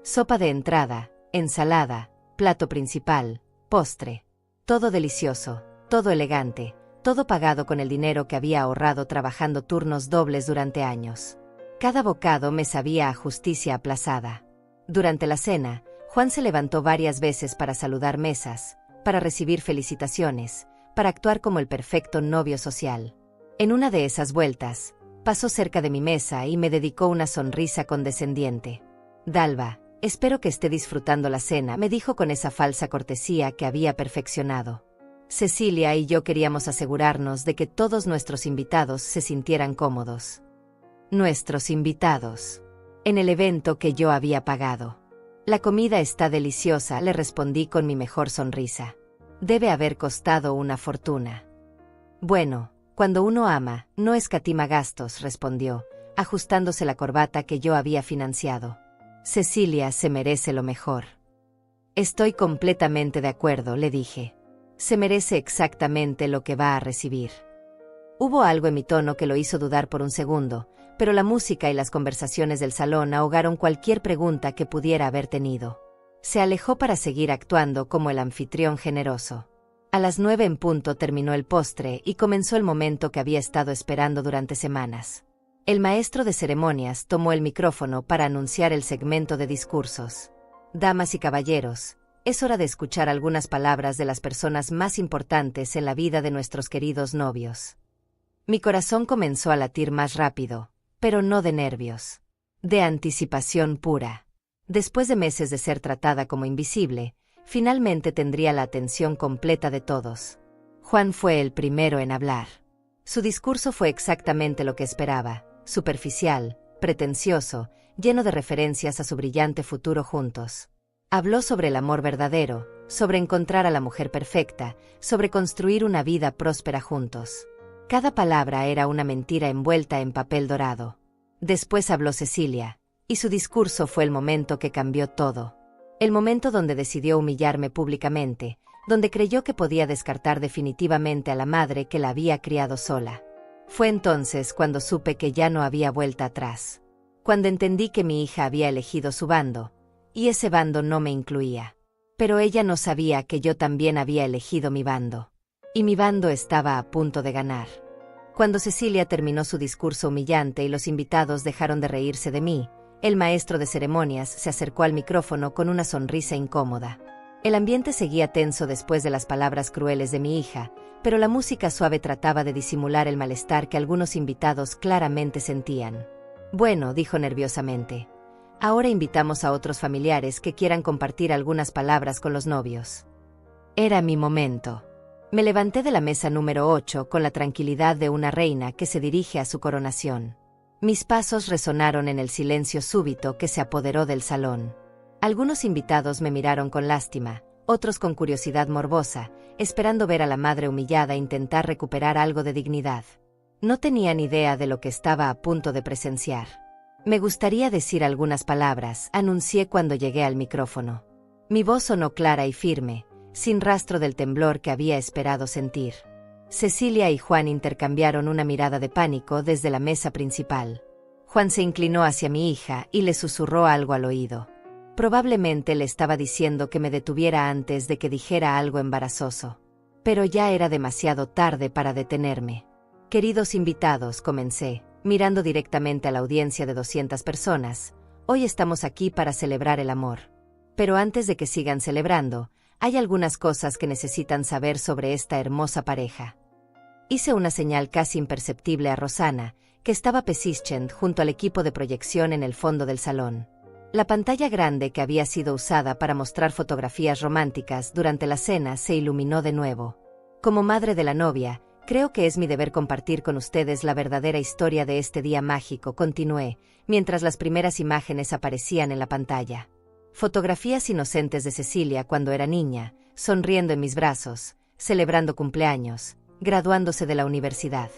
Sopa de entrada, ensalada, plato principal, postre. Todo delicioso, todo elegante, todo pagado con el dinero que había ahorrado trabajando turnos dobles durante años. Cada bocado me sabía a justicia aplazada. Durante la cena, Juan se levantó varias veces para saludar mesas, para recibir felicitaciones, para actuar como el perfecto novio social. En una de esas vueltas, pasó cerca de mi mesa y me dedicó una sonrisa condescendiente. Dalva, espero que esté disfrutando la cena, me dijo con esa falsa cortesía que había perfeccionado. Cecilia y yo queríamos asegurarnos de que todos nuestros invitados se sintieran cómodos. Nuestros invitados. En el evento que yo había pagado. La comida está deliciosa, le respondí con mi mejor sonrisa. Debe haber costado una fortuna. Bueno, cuando uno ama, no escatima gastos, respondió, ajustándose la corbata que yo había financiado. Cecilia se merece lo mejor. Estoy completamente de acuerdo, le dije. Se merece exactamente lo que va a recibir. Hubo algo en mi tono que lo hizo dudar por un segundo, pero la música y las conversaciones del salón ahogaron cualquier pregunta que pudiera haber tenido. Se alejó para seguir actuando como el anfitrión generoso. A las 9 en punto terminó el postre y comenzó el momento que había estado esperando durante semanas. El maestro de ceremonias tomó el micrófono para anunciar el segmento de discursos. Damas y caballeros, es hora de escuchar algunas palabras de las personas más importantes en la vida de nuestros queridos novios. Mi corazón comenzó a latir más rápido, pero no de nervios. De anticipación pura. Después de meses de ser tratada como invisible, finalmente tendría la atención completa de todos. Juan fue el primero en hablar. Su discurso fue exactamente lo que esperaba, superficial, pretencioso, lleno de referencias a su brillante futuro juntos. Habló sobre el amor verdadero, sobre encontrar a la mujer perfecta, sobre construir una vida próspera juntos. Cada palabra era una mentira envuelta en papel dorado. Después habló Cecilia, y su discurso fue el momento que cambió todo. El momento donde decidió humillarme públicamente, donde creyó que podía descartar definitivamente a la madre que la había criado sola. Fue entonces cuando supe que ya no había vuelta atrás. Cuando entendí que mi hija había elegido su bando, y ese bando no me incluía. Pero ella no sabía que yo también había elegido mi bando. Y mi bando estaba a punto de ganar. Cuando Cecilia terminó su discurso humillante y los invitados dejaron de reírse de mí, el maestro de ceremonias se acercó al micrófono con una sonrisa incómoda. El ambiente seguía tenso después de las palabras crueles de mi hija, pero la música suave trataba de disimular el malestar que algunos invitados claramente sentían. Bueno, dijo nerviosamente. Ahora invitamos a otros familiares que quieran compartir algunas palabras con los novios. Era mi momento. Me levanté de la mesa número 8 con la tranquilidad de una reina que se dirige a su coronación. Mis pasos resonaron en el silencio súbito que se apoderó del salón. Algunos invitados me miraron con lástima, otros con curiosidad morbosa, esperando ver a la madre humillada intentar recuperar algo de dignidad. No tenían idea de lo que estaba a punto de presenciar. Me gustaría decir algunas palabras, anuncié cuando llegué al micrófono. Mi voz sonó clara y firme, sin rastro del temblor que había esperado sentir. Cecilia y Juan intercambiaron una mirada de pánico desde la mesa principal. Juan se inclinó hacia mi hija y le susurró algo al oído. Probablemente le estaba diciendo que me detuviera antes de que dijera algo embarazoso. Pero ya era demasiado tarde para detenerme. Queridos invitados, comencé, mirando directamente a la audiencia de 200 personas, hoy estamos aquí para celebrar el amor. Pero antes de que sigan celebrando, hay algunas cosas que necesitan saber sobre esta hermosa pareja. Hice una señal casi imperceptible a Rosana, que estaba pesichend junto al equipo de proyección en el fondo del salón. La pantalla grande que había sido usada para mostrar fotografías románticas durante la cena se iluminó de nuevo. Como madre de la novia, creo que es mi deber compartir con ustedes la verdadera historia de este día mágico, continué, mientras las primeras imágenes aparecían en la pantalla. Fotografías inocentes de Cecilia cuando era niña, sonriendo en mis brazos, celebrando cumpleaños, graduándose de la universidad.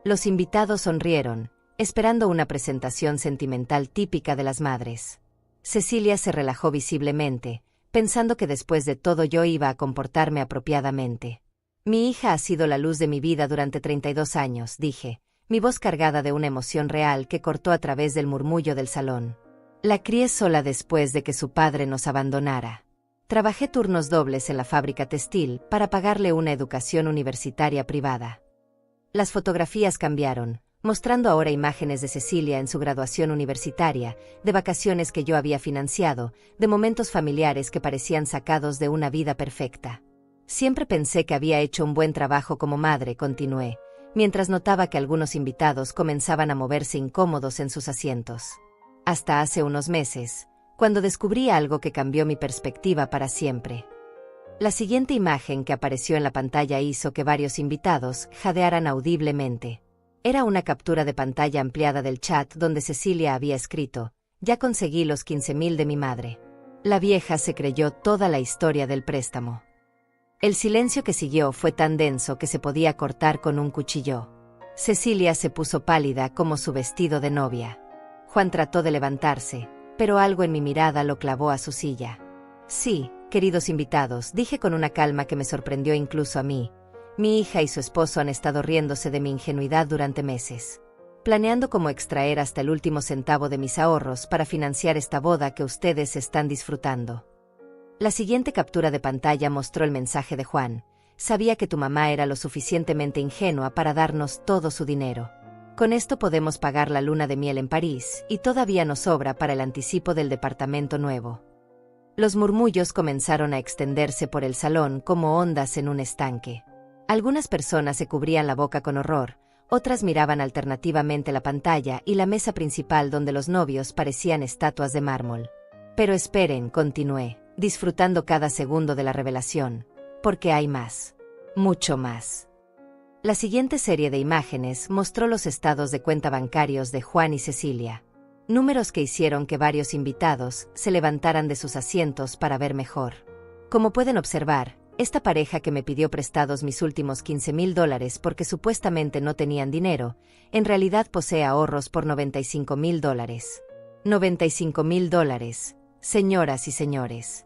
Los invitados sonrieron, esperando una presentación sentimental típica de las madres. Cecilia se relajó visiblemente, pensando que después de todo yo iba a comportarme apropiadamente. Mi hija ha sido la luz de mi vida durante 32 años, dije, mi voz cargada de una emoción real que cortó a través del murmullo del salón. La crié sola después de que su padre nos abandonara. Trabajé turnos dobles en la fábrica textil para pagarle una educación universitaria privada. Las fotografías cambiaron, mostrando ahora imágenes de Cecilia en su graduación universitaria, de vacaciones que yo había financiado, de momentos familiares que parecían sacados de una vida perfecta. Siempre pensé que había hecho un buen trabajo como madre, continué, mientras notaba que algunos invitados comenzaban a moverse incómodos en sus asientos. Hasta hace unos meses, cuando descubrí algo que cambió mi perspectiva para siempre. La siguiente imagen que apareció en la pantalla hizo que varios invitados jadearan audiblemente. Era una captura de pantalla ampliada del chat donde Cecilia había escrito, «Ya conseguí los 15,000 de mi madre». La vieja se creyó toda la historia del préstamo. El silencio que siguió fue tan denso que se podía cortar con un cuchillo. Cecilia se puso pálida como su vestido de novia. Juan trató de levantarse, pero algo en mi mirada lo clavó a su silla. «Sí, queridos invitados», dije con una calma que me sorprendió incluso a mí. Mi hija y su esposo han estado riéndose de mi ingenuidad durante meses, planeando cómo extraer hasta el último centavo de mis ahorros para financiar esta boda que ustedes están disfrutando. La siguiente captura de pantalla mostró el mensaje de Juan. «Sabía que tu mamá era lo suficientemente ingenua para darnos todo su dinero. Con esto podemos pagar la luna de miel en París y todavía nos sobra para el anticipo del departamento nuevo». Los murmullos comenzaron a extenderse por el salón como ondas en un estanque. Algunas personas se cubrían la boca con horror, otras miraban alternativamente la pantalla y la mesa principal donde los novios parecían estatuas de mármol. «Pero esperen», continué, disfrutando cada segundo de la revelación, porque hay más. Mucho más. La siguiente serie de imágenes mostró los estados de cuenta bancarios de Juan y Cecilia. Números que hicieron que varios invitados se levantaran de sus asientos para ver mejor. Como pueden observar, esta pareja que me pidió prestados mis últimos $15,000 porque supuestamente no tenían dinero, en realidad posee ahorros por $95,000. $95,000, señoras y señores.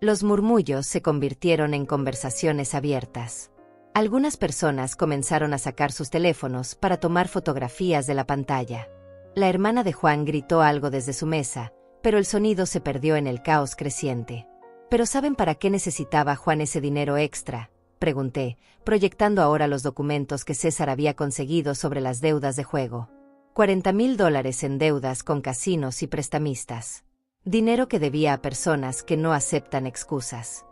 Los murmullos se convirtieron en conversaciones abiertas. Algunas personas comenzaron a sacar sus teléfonos para tomar fotografías de la pantalla. La hermana de Juan gritó algo desde su mesa, pero el sonido se perdió en el caos creciente. «¿Pero saben para qué necesitaba Juan ese dinero extra?», pregunté, proyectando ahora los documentos que César había conseguido sobre las deudas de juego. $40,000 en deudas con casinos y prestamistas. Dinero que debía a personas que no aceptan excusas.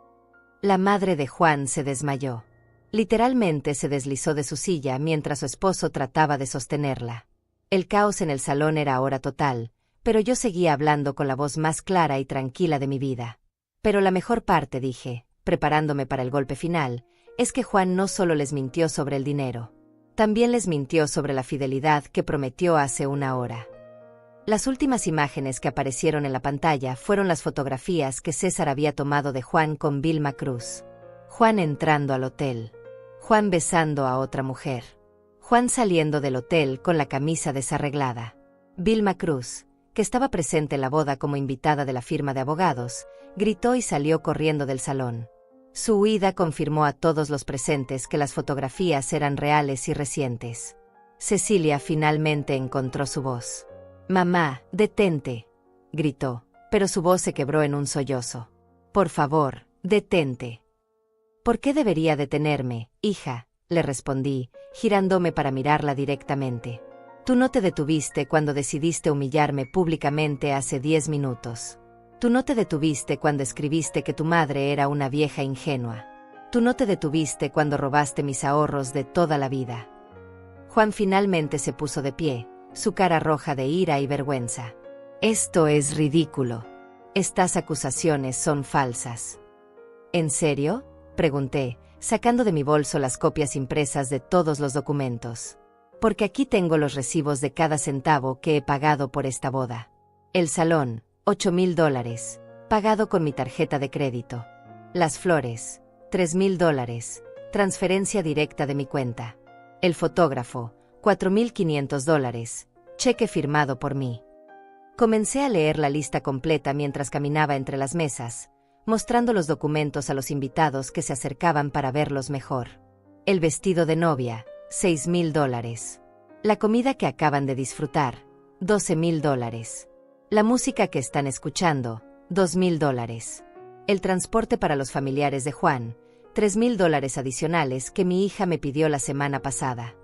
La madre de Juan se desmayó. Literalmente se deslizó de su silla mientras su esposo trataba de sostenerla. El caos en el salón era ahora total, pero yo seguía hablando con la voz más clara y tranquila de mi vida. Pero la mejor parte, dije, preparándome para el golpe final, es que Juan no solo les mintió sobre el dinero. También les mintió sobre la fidelidad que prometió hace una hora. Las últimas imágenes que aparecieron en la pantalla fueron las fotografías que César había tomado de Juan con Vilma Cruz. Juan entrando al hotel. Juan besando a otra mujer. Juan saliendo del hotel con la camisa desarreglada. Vilma Cruz, que estaba presente en la boda como invitada de la firma de abogados, gritó y salió corriendo del salón. Su huida confirmó a todos los presentes que las fotografías eran reales y recientes. Cecilia finalmente encontró su voz. «Mamá, detente», gritó, pero su voz se quebró en un sollozo. «Por favor, detente». «¿Por qué debería detenerme, hija?», le respondí, girándome para mirarla directamente. «Tú no te detuviste cuando decidiste humillarme públicamente hace 10 minutos. Tú no te detuviste cuando escribiste que tu madre era una vieja ingenua. Tú no te detuviste cuando robaste mis ahorros de toda la vida». Juan finalmente se puso de pie, su cara roja de ira y vergüenza. «Esto es ridículo. Estas acusaciones son falsas». «¿En serio?», pregunté, sacando de mi bolso las copias impresas de todos los documentos. «Porque aquí tengo los recibos de cada centavo que he pagado por esta boda. El salón, $8,000, pagado con mi tarjeta de crédito. Las flores, $3,000, transferencia directa de mi cuenta. El fotógrafo, $4,500, cheque firmado por mí». Comencé a leer la lista completa mientras caminaba entre las mesas, mostrando los documentos a los invitados que se acercaban para verlos mejor. El vestido de novia, $6,000. La comida que acaban de disfrutar, $12,000. La música que están escuchando, $2,000. El transporte para los familiares de Juan, $3,000 adicionales que mi hija me pidió la semana pasada.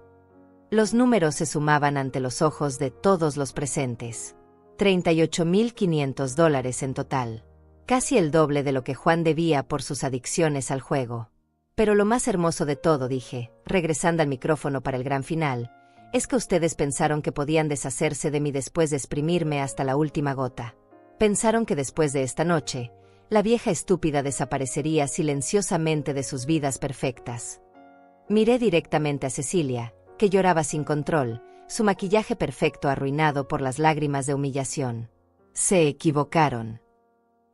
Los números se sumaban ante los ojos de todos los presentes. $38,500 en total. Casi el doble de lo que Juan debía por sus adicciones al juego. Pero lo más hermoso de todo, dije, regresando al micrófono para el gran final, es que ustedes pensaron que podían deshacerse de mí después de exprimirme hasta la última gota. Pensaron que después de esta noche, la vieja estúpida desaparecería silenciosamente de sus vidas perfectas. Miré directamente a Cecilia, que lloraba sin control, su maquillaje perfecto arruinado por las lágrimas de humillación. Se equivocaron.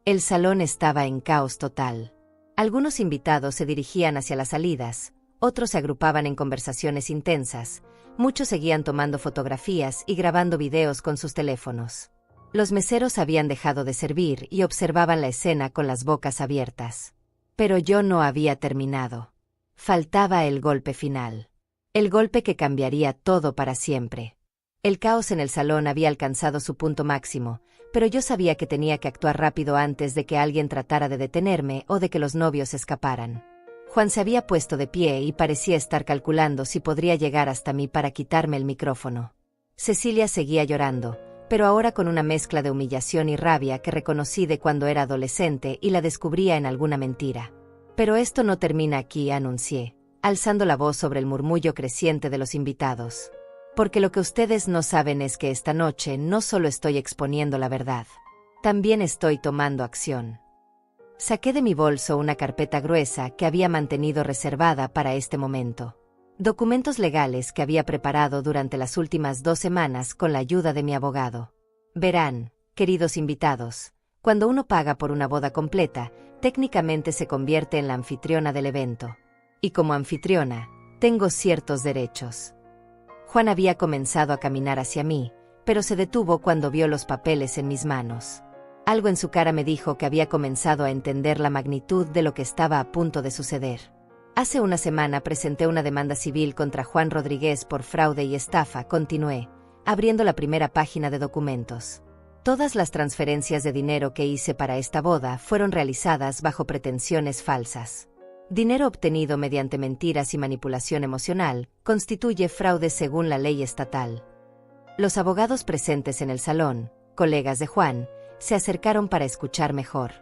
El salón estaba en caos total. Algunos invitados se dirigían hacia las salidas, otros se agrupaban en conversaciones intensas, muchos seguían tomando fotografías y grabando videos con sus teléfonos. Los meseros habían dejado de servir y observaban la escena con las bocas abiertas. Pero yo no había terminado. Faltaba el golpe final. El golpe que cambiaría todo para siempre. El caos en el salón había alcanzado su punto máximo, pero yo sabía que tenía que actuar rápido antes de que alguien tratara de detenerme o de que los novios escaparan. Juan se había puesto de pie y parecía estar calculando si podría llegar hasta mí para quitarme el micrófono. Cecilia seguía llorando, pero ahora con una mezcla de humillación y rabia que reconocí de cuando era adolescente y la descubría en alguna mentira. «Pero esto no termina aquí», anuncié, alzando la voz sobre el murmullo creciente de los invitados. «Porque lo que ustedes no saben es que esta noche no solo estoy exponiendo la verdad, también estoy tomando acción». Saqué de mi bolso una carpeta gruesa que había mantenido reservada para este momento. Documentos legales que había preparado durante las últimas 2 semanas con la ayuda de mi abogado. Verán, queridos invitados, cuando uno paga por una boda completa, técnicamente se convierte en la anfitriona del evento. Y como anfitriona, tengo ciertos derechos. Juan había comenzado a caminar hacia mí, pero se detuvo cuando vio los papeles en mis manos. Algo en su cara me dijo que había comenzado a entender la magnitud de lo que estaba a punto de suceder. Hace una semana presenté una demanda civil contra Juan Rodríguez por fraude y estafa, continué, abriendo la primera página de documentos. Todas las transferencias de dinero que hice para esta boda fueron realizadas bajo pretensiones falsas. Dinero obtenido mediante mentiras y manipulación emocional constituye fraude según la ley estatal. Los abogados presentes en el salón, colegas de Juan, se acercaron para escuchar mejor.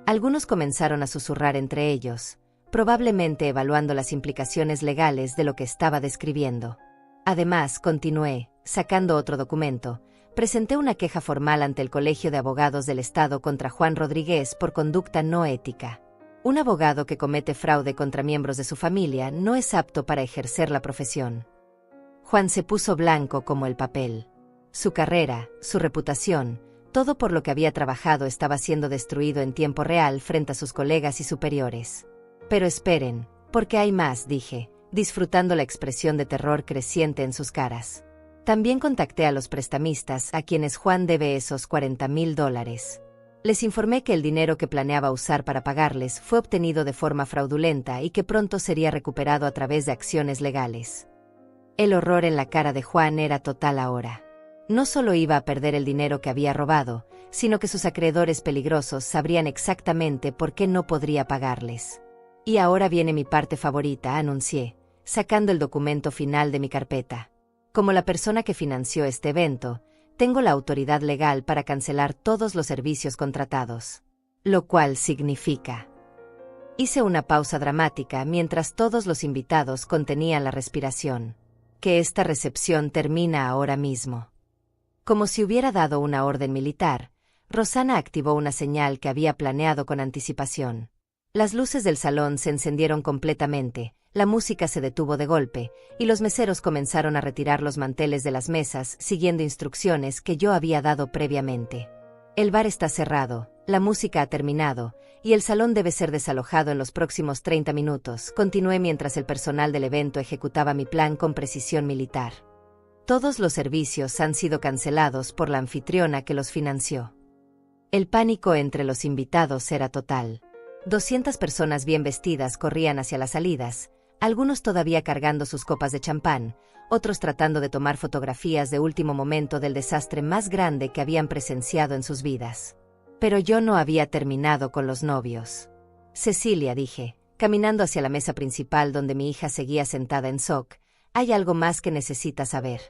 Algunos comenzaron a susurrar entre ellos, probablemente evaluando las implicaciones legales de lo que estaba describiendo. Además, continué, sacando otro documento, presenté una queja formal ante el Colegio de Abogados del Estado contra Juan Rodríguez por conducta no ética. Un abogado que comete fraude contra miembros de su familia no es apto para ejercer la profesión. Juan se puso blanco como el papel. Su carrera, su reputación, todo por lo que había trabajado estaba siendo destruido en tiempo real frente a sus colegas y superiores. Pero esperen, porque hay más, dije, disfrutando la expresión de terror creciente en sus caras. También contacté a los prestamistas a quienes Juan debe esos $40,000. Les informé que el dinero que planeaba usar para pagarles fue obtenido de forma fraudulenta y que pronto sería recuperado a través de acciones legales. El horror en la cara de Juan era total ahora. No solo iba a perder el dinero que había robado, sino que sus acreedores peligrosos sabrían exactamente por qué no podría pagarles. Y ahora viene mi parte favorita, anuncié, sacando el documento final de mi carpeta. Como la persona que financió este evento, tengo la autoridad legal para cancelar todos los servicios contratados. Lo cual significa... Hice una pausa dramática mientras todos los invitados contenían la respiración. Que esta recepción termina ahora mismo. Como si hubiera dado una orden militar, Rosana activó una señal que había planeado con anticipación. Las luces del salón se encendieron completamente, la música se detuvo de golpe, y los meseros comenzaron a retirar los manteles de las mesas siguiendo instrucciones que yo había dado previamente. El bar está cerrado, la música ha terminado, y el salón debe ser desalojado en los próximos 30 minutos, continué mientras el personal del evento ejecutaba mi plan con precisión militar. Todos los servicios han sido cancelados por la anfitriona que los financió. El pánico entre los invitados era total. 200 personas bien vestidas corrían hacia las salidas, algunos todavía cargando sus copas de champán, otros tratando de tomar fotografías de último momento del desastre más grande que habían presenciado en sus vidas. Pero yo no había terminado con los novios. Cecilia, dije, caminando hacia la mesa principal donde mi hija seguía sentada en shock, hay algo más que necesitas saber.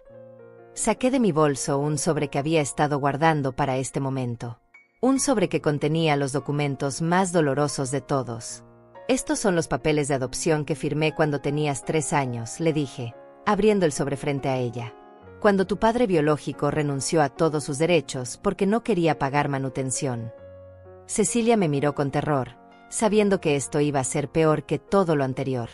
Saqué de mi bolso un sobre que había estado guardando para este momento. Un sobre que contenía los documentos más dolorosos de todos. Estos son los papeles de adopción que firmé cuando tenías 3 años, le dije, abriendo el sobre frente a ella. Cuando tu padre biológico renunció a todos sus derechos porque no quería pagar manutención. Cecilia me miró con terror, sabiendo que esto iba a ser peor que todo lo anterior.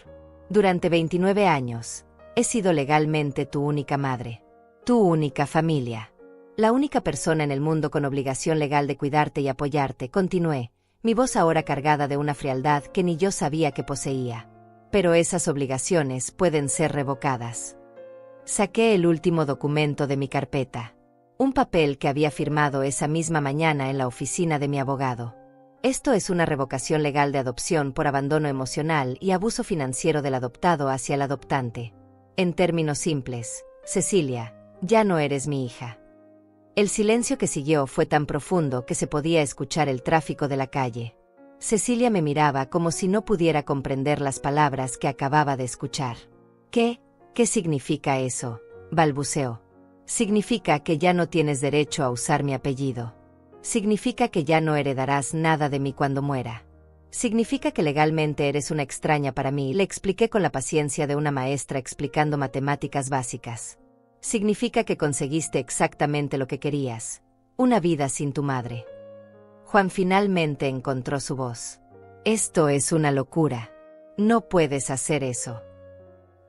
Durante 29 años, he sido legalmente tu única madre. Tu única familia. La única persona en el mundo con obligación legal de cuidarte y apoyarte, continué, mi voz ahora cargada de una frialdad que ni yo sabía que poseía. Pero esas obligaciones pueden ser revocadas. Saqué el último documento de mi carpeta. Un papel que había firmado esa misma mañana en la oficina de mi abogado. Esto es una revocación legal de adopción por abandono emocional y abuso financiero del adoptado hacia el adoptante. En términos simples, Cecilia, ya no eres mi hija. El silencio que siguió fue tan profundo que se podía escuchar el tráfico de la calle. Cecilia me miraba como si no pudiera comprender las palabras que acababa de escuchar. ¿Qué significa eso?, balbuceó. Significa que ya no tienes derecho a usar mi apellido. Significa que ya no heredarás nada de mí cuando muera. Significa que legalmente eres una extraña para mí, le expliqué con la paciencia de una maestra explicando matemáticas básicas. Significa que conseguiste exactamente lo que querías, una vida sin tu madre. Juan finalmente encontró su voz. Esto es una locura. No puedes hacer eso.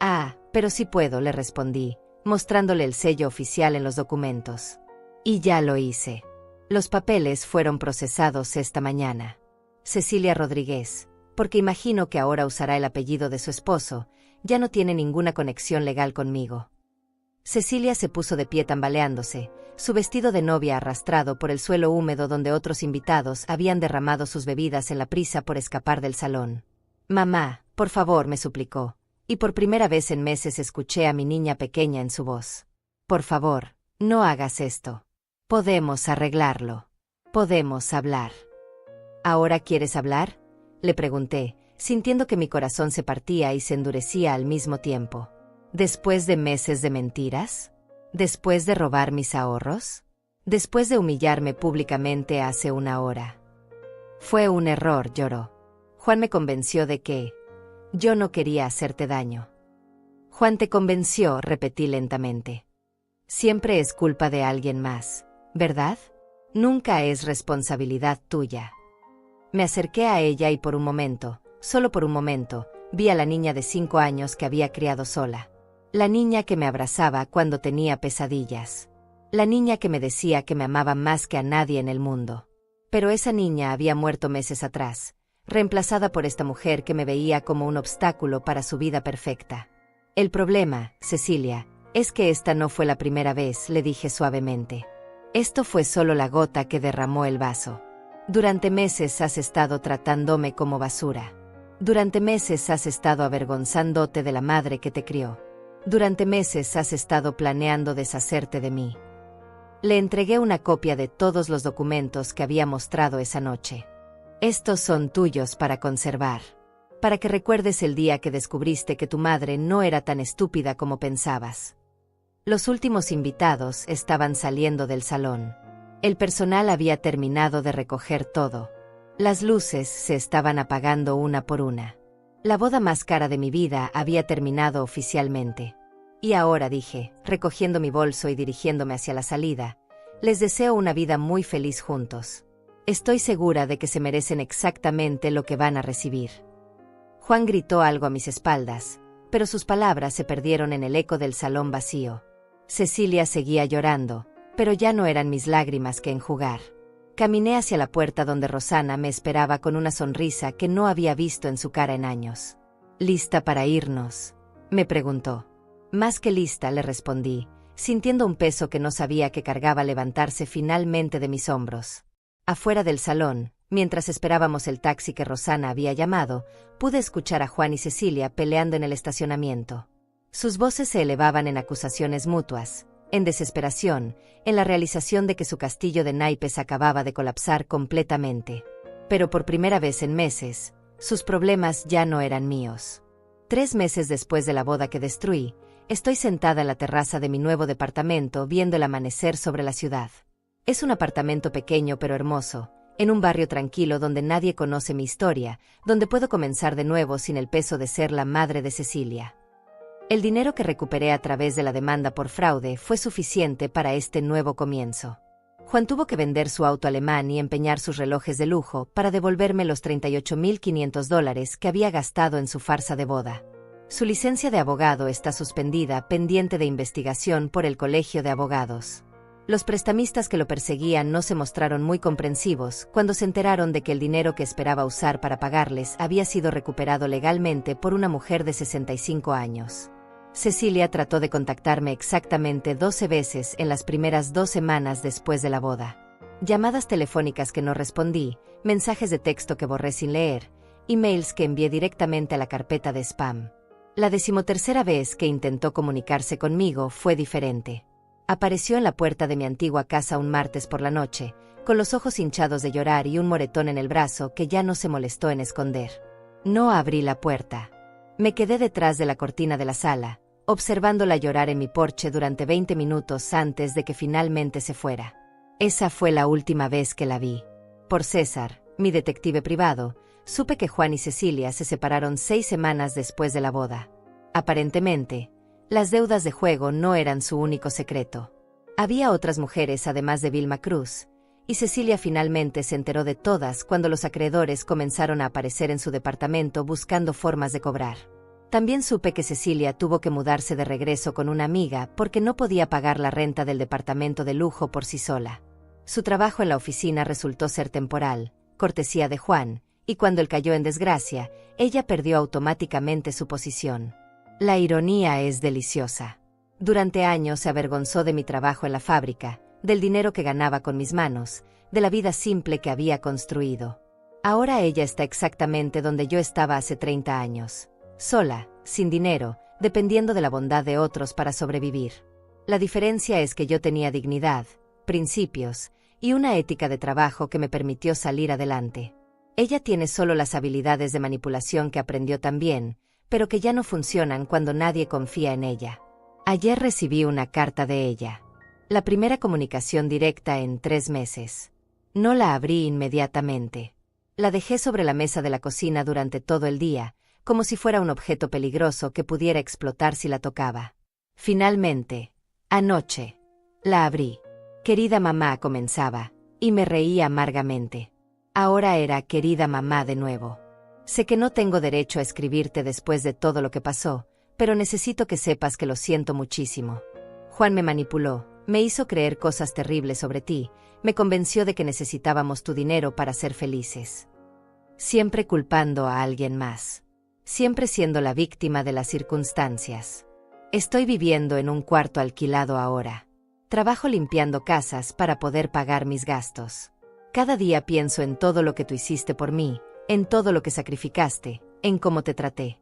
Ah, pero sí puedo, le respondí, mostrándole el sello oficial en los documentos. Y ya lo hice. Los papeles fueron procesados esta mañana. Cecilia Rodríguez, porque imagino que ahora usará el apellido de su esposo, ya no tiene ninguna conexión legal conmigo. Cecilia se puso de pie tambaleándose, su vestido de novia arrastrado por el suelo húmedo donde otros invitados habían derramado sus bebidas en la prisa por escapar del salón. Mamá, por favor, me suplicó, y por primera vez en meses escuché a mi niña pequeña en su voz. Por favor, no hagas esto. Podemos arreglarlo. Podemos hablar. ¿Ahora quieres hablar?, le pregunté, sintiendo que mi corazón se partía y se endurecía al mismo tiempo. ¿Después de meses de mentiras? ¿Después de robar mis ahorros? ¿Después de humillarme públicamente hace 1 hora? Fue un error, lloró. Juan me convenció de que yo no quería hacerte daño. Juan te convenció, repetí lentamente. Siempre es culpa de alguien más, ¿verdad? Nunca es responsabilidad tuya. Me acerqué a ella y por un momento, solo por un momento, vi a la niña de 5 años que había criado sola. La niña que me abrazaba cuando tenía pesadillas. La niña que me decía que me amaba más que a nadie en el mundo. Pero esa niña había muerto meses atrás, reemplazada por esta mujer que me veía como un obstáculo para su vida perfecta. El problema, Cecilia, es que esta no fue la primera vez, le dije suavemente. Esto fue solo la gota que derramó el vaso. Durante meses has estado tratándome como basura. Durante meses has estado avergonzándote de la madre que te crió. Durante meses has estado planeando deshacerte de mí. Le entregué una copia de todos los documentos que había mostrado esa noche. Estos son tuyos para conservar. Para que recuerdes el día que descubriste que tu madre no era tan estúpida como pensabas. Los últimos invitados estaban saliendo del salón. El personal había terminado de recoger todo. Las luces se estaban apagando una por una. La boda más cara de mi vida había terminado oficialmente. Y ahora, dije, recogiendo mi bolso y dirigiéndome hacia la salida, les deseo una vida muy feliz juntos. Estoy segura de que se merecen exactamente lo que van a recibir. Juan gritó algo a mis espaldas, pero sus palabras se perdieron en el eco del salón vacío. Cecilia seguía llorando, pero ya no eran mis lágrimas que enjugar. Caminé hacia la puerta donde Rosana me esperaba con una sonrisa que no había visto en su cara en años. ¿Lista para irnos?, me preguntó. Más que lista, le respondí, sintiendo un peso que no sabía que cargaba levantarse finalmente de mis hombros. Afuera del salón, mientras esperábamos el taxi que Rosana había llamado, pude escuchar a Juan y Cecilia peleando en el estacionamiento. Sus voces se elevaban en acusaciones mutuas, en desesperación, en la realización de que su castillo de naipes acababa de colapsar completamente. Pero por primera vez en meses, sus problemas ya no eran míos. 3 meses después de la boda que destruí, estoy sentada en la terraza de mi nuevo departamento viendo el amanecer sobre la ciudad. Es un apartamento pequeño pero hermoso, en un barrio tranquilo donde nadie conoce mi historia, donde puedo comenzar de nuevo sin el peso de ser la madre de Cecilia. El dinero que recuperé a través de la demanda por fraude fue suficiente para este nuevo comienzo. Juan tuvo que vender su auto alemán y empeñar sus relojes de lujo para devolverme los $38.500 que había gastado en su farsa de boda. Su licencia de abogado está suspendida pendiente de investigación por el Colegio de Abogados. Los prestamistas que lo perseguían no se mostraron muy comprensivos cuando se enteraron de que el dinero que esperaba usar para pagarles había sido recuperado legalmente por una mujer de 65 años. Cecilia trató de contactarme exactamente 12 veces en las primeras 2 semanas después de la boda. Llamadas telefónicas que no respondí, mensajes de texto que borré sin leer, emails que envié directamente a la carpeta de spam. La 13ª vez que intentó comunicarse conmigo fue diferente. Apareció en la puerta de mi antigua casa un martes por la noche, con los ojos hinchados de llorar y un moretón en el brazo que ya no se molestó en esconder. No abrí la puerta. Me quedé detrás de la cortina de la sala, observándola llorar en mi porche durante 20 minutos antes de que finalmente se fuera. Esa fue la última vez que la vi. Por César, mi detective privado, supe que Juan y Cecilia se separaron 6 semanas después de la boda. Aparentemente, las deudas de juego no eran su único secreto. Había otras mujeres además de Vilma Cruz, y Cecilia finalmente se enteró de todas cuando los acreedores comenzaron a aparecer en su departamento buscando formas de cobrar. También supe que Cecilia tuvo que mudarse de regreso con una amiga porque no podía pagar la renta del departamento de lujo por sí sola. Su trabajo en la oficina resultó ser temporal, cortesía de Juan, y cuando él cayó en desgracia, ella perdió automáticamente su posición. La ironía es deliciosa. Durante años se avergonzó de mi trabajo en la fábrica, del dinero que ganaba con mis manos, de la vida simple que había construido. Ahora ella está exactamente donde yo estaba hace 30 años. Sola, sin dinero, dependiendo de la bondad de otros para sobrevivir. La diferencia es que yo tenía dignidad, principios, y una ética de trabajo que me permitió salir adelante. Ella tiene solo las habilidades de manipulación que aprendió también, pero que ya no funcionan cuando nadie confía en ella. Ayer recibí una carta de ella. La primera comunicación directa en 3 meses. No la abrí inmediatamente. La dejé sobre la mesa de la cocina durante todo el día, como si fuera un objeto peligroso que pudiera explotar si la tocaba. Finalmente, anoche, la abrí. Querida mamá, comenzaba, y me reí amargamente. Ahora era querida mamá de nuevo. Sé que no tengo derecho a escribirte después de todo lo que pasó, pero necesito que sepas que lo siento muchísimo. Juan me manipuló, me hizo creer cosas terribles sobre ti, me convenció de que necesitábamos tu dinero para ser felices. Siempre culpando a alguien más. Siempre siendo la víctima de las circunstancias. Estoy viviendo en un cuarto alquilado ahora. Trabajo limpiando casas para poder pagar mis gastos. Cada día pienso en todo lo que tú hiciste por mí, en todo lo que sacrificaste, en cómo te traté.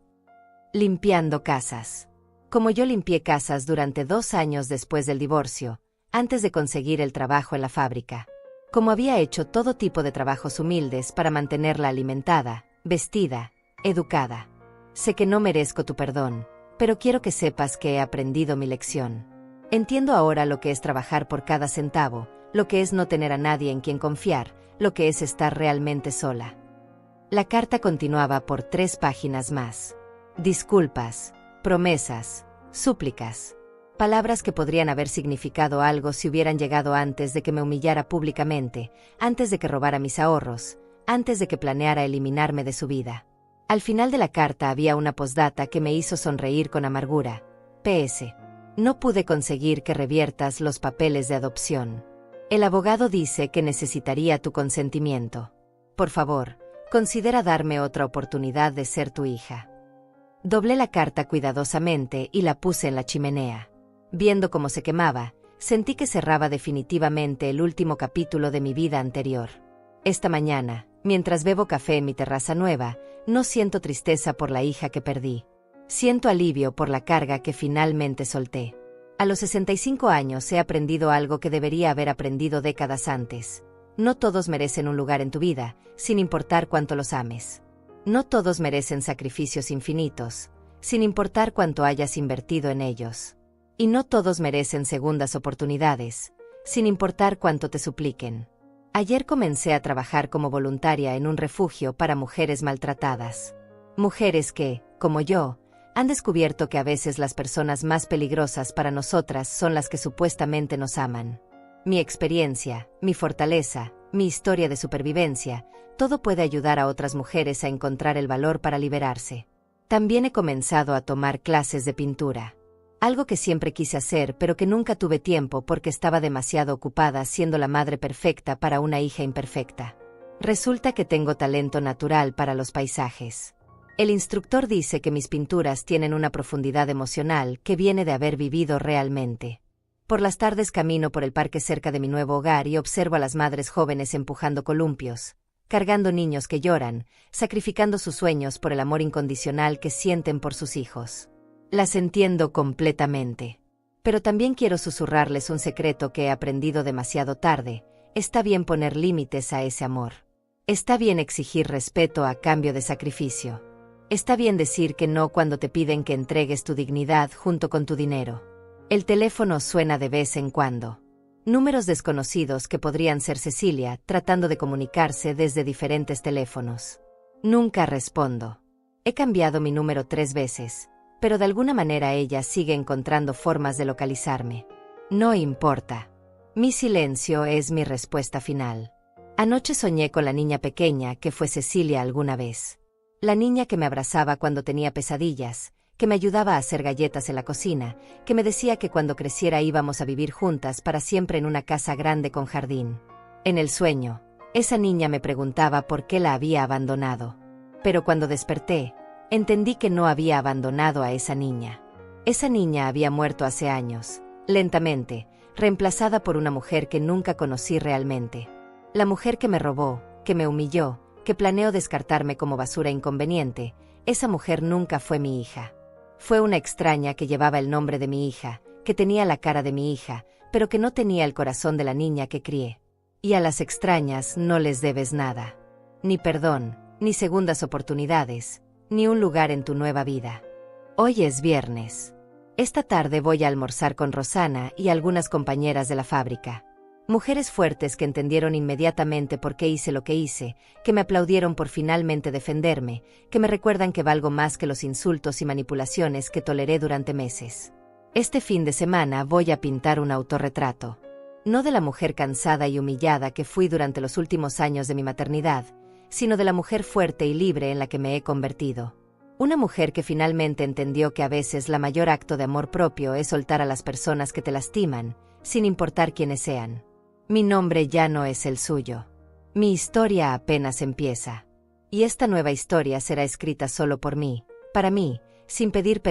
Limpiando casas. Como yo limpié casas durante 2 años después del divorcio, antes de conseguir el trabajo en la fábrica. Como había hecho todo tipo de trabajos humildes para mantenerla alimentada, vestida, educada. Sé que no merezco tu perdón, pero quiero que sepas que he aprendido mi lección. Entiendo ahora lo que es trabajar por cada centavo, lo que es no tener a nadie en quien confiar, lo que es estar realmente sola. La carta continuaba por 3 páginas más. Disculpas, promesas, súplicas. Palabras que podrían haber significado algo si hubieran llegado antes de que me humillara públicamente, antes de que robara mis ahorros, antes de que planeara eliminarme de su vida. Al final de la carta había una postdata que me hizo sonreír con amargura. PS. No pude conseguir que reviertas los papeles de adopción. El abogado dice que necesitaría tu consentimiento. Por favor, considera darme otra oportunidad de ser tu hija. Doblé la carta cuidadosamente y la puse en la chimenea. Viendo cómo se quemaba, sentí que cerraba definitivamente el último capítulo de mi vida anterior. Esta mañana, mientras bebo café en mi terraza nueva, no siento tristeza por la hija que perdí. Siento alivio por la carga que finalmente solté. A los 65 años he aprendido algo que debería haber aprendido décadas antes. No todos merecen un lugar en tu vida, sin importar cuánto los ames. No todos merecen sacrificios infinitos, sin importar cuánto hayas invertido en ellos. Y no todos merecen segundas oportunidades, sin importar cuánto te supliquen. Ayer comencé a trabajar como voluntaria en un refugio para mujeres maltratadas. Mujeres que, como yo, han descubierto que a veces las personas más peligrosas para nosotras son las que supuestamente nos aman. Mi experiencia, mi fortaleza, mi historia de supervivencia, todo puede ayudar a otras mujeres a encontrar el valor para liberarse. También he comenzado a tomar clases de pintura. Algo que siempre quise hacer pero que nunca tuve tiempo porque estaba demasiado ocupada siendo la madre perfecta para una hija imperfecta. Resulta que tengo talento natural para los paisajes. El instructor dice que mis pinturas tienen una profundidad emocional que viene de haber vivido realmente. Por las tardes camino por el parque cerca de mi nuevo hogar y observo a las madres jóvenes empujando columpios, cargando niños que lloran, sacrificando sus sueños por el amor incondicional que sienten por sus hijos. Las entiendo completamente. Pero también quiero susurrarles un secreto que he aprendido demasiado tarde. Está bien poner límites a ese amor. Está bien exigir respeto a cambio de sacrificio. Está bien decir que no cuando te piden que entregues tu dignidad junto con tu dinero. El teléfono suena de vez en cuando. Números desconocidos que podrían ser Cecilia tratando de comunicarse desde diferentes teléfonos. Nunca respondo. He cambiado mi número 3 veces. Pero de alguna manera ella sigue encontrando formas de localizarme. No importa. Mi silencio es mi respuesta final. Anoche soñé con la niña pequeña que fue Cecilia alguna vez. La niña que me abrazaba cuando tenía pesadillas, que me ayudaba a hacer galletas en la cocina, que me decía que cuando creciera íbamos a vivir juntas para siempre en una casa grande con jardín. En el sueño, esa niña me preguntaba por qué la había abandonado. Pero cuando desperté, entendí que no había abandonado a esa niña. Esa niña había muerto hace años, lentamente, reemplazada por una mujer que nunca conocí realmente. La mujer que me robó, que me humilló, que planeó descartarme como basura inconveniente, esa mujer nunca fue mi hija. Fue una extraña que llevaba el nombre de mi hija, que tenía la cara de mi hija, pero que no tenía el corazón de la niña que crié. Y a las extrañas no les debes nada. Ni perdón, ni segundas oportunidades, ni un lugar en tu nueva vida. Hoy es viernes. Esta tarde voy a almorzar con Rosana y algunas compañeras de la fábrica. Mujeres fuertes que entendieron inmediatamente por qué hice lo que hice, que me aplaudieron por finalmente defenderme, que me recuerdan que valgo más que los insultos y manipulaciones que toleré durante meses. Este fin de semana voy a pintar un autorretrato. No de la mujer cansada y humillada que fui durante los últimos años de mi maternidad, sino de la mujer fuerte y libre en la que me he convertido. Una mujer que finalmente entendió que a veces la mayor acto de amor propio es soltar a las personas que te lastiman, sin importar quiénes sean. Mi nombre ya no es el suyo. Mi historia apenas empieza. Y esta nueva historia será escrita solo por mí, para mí, sin pedir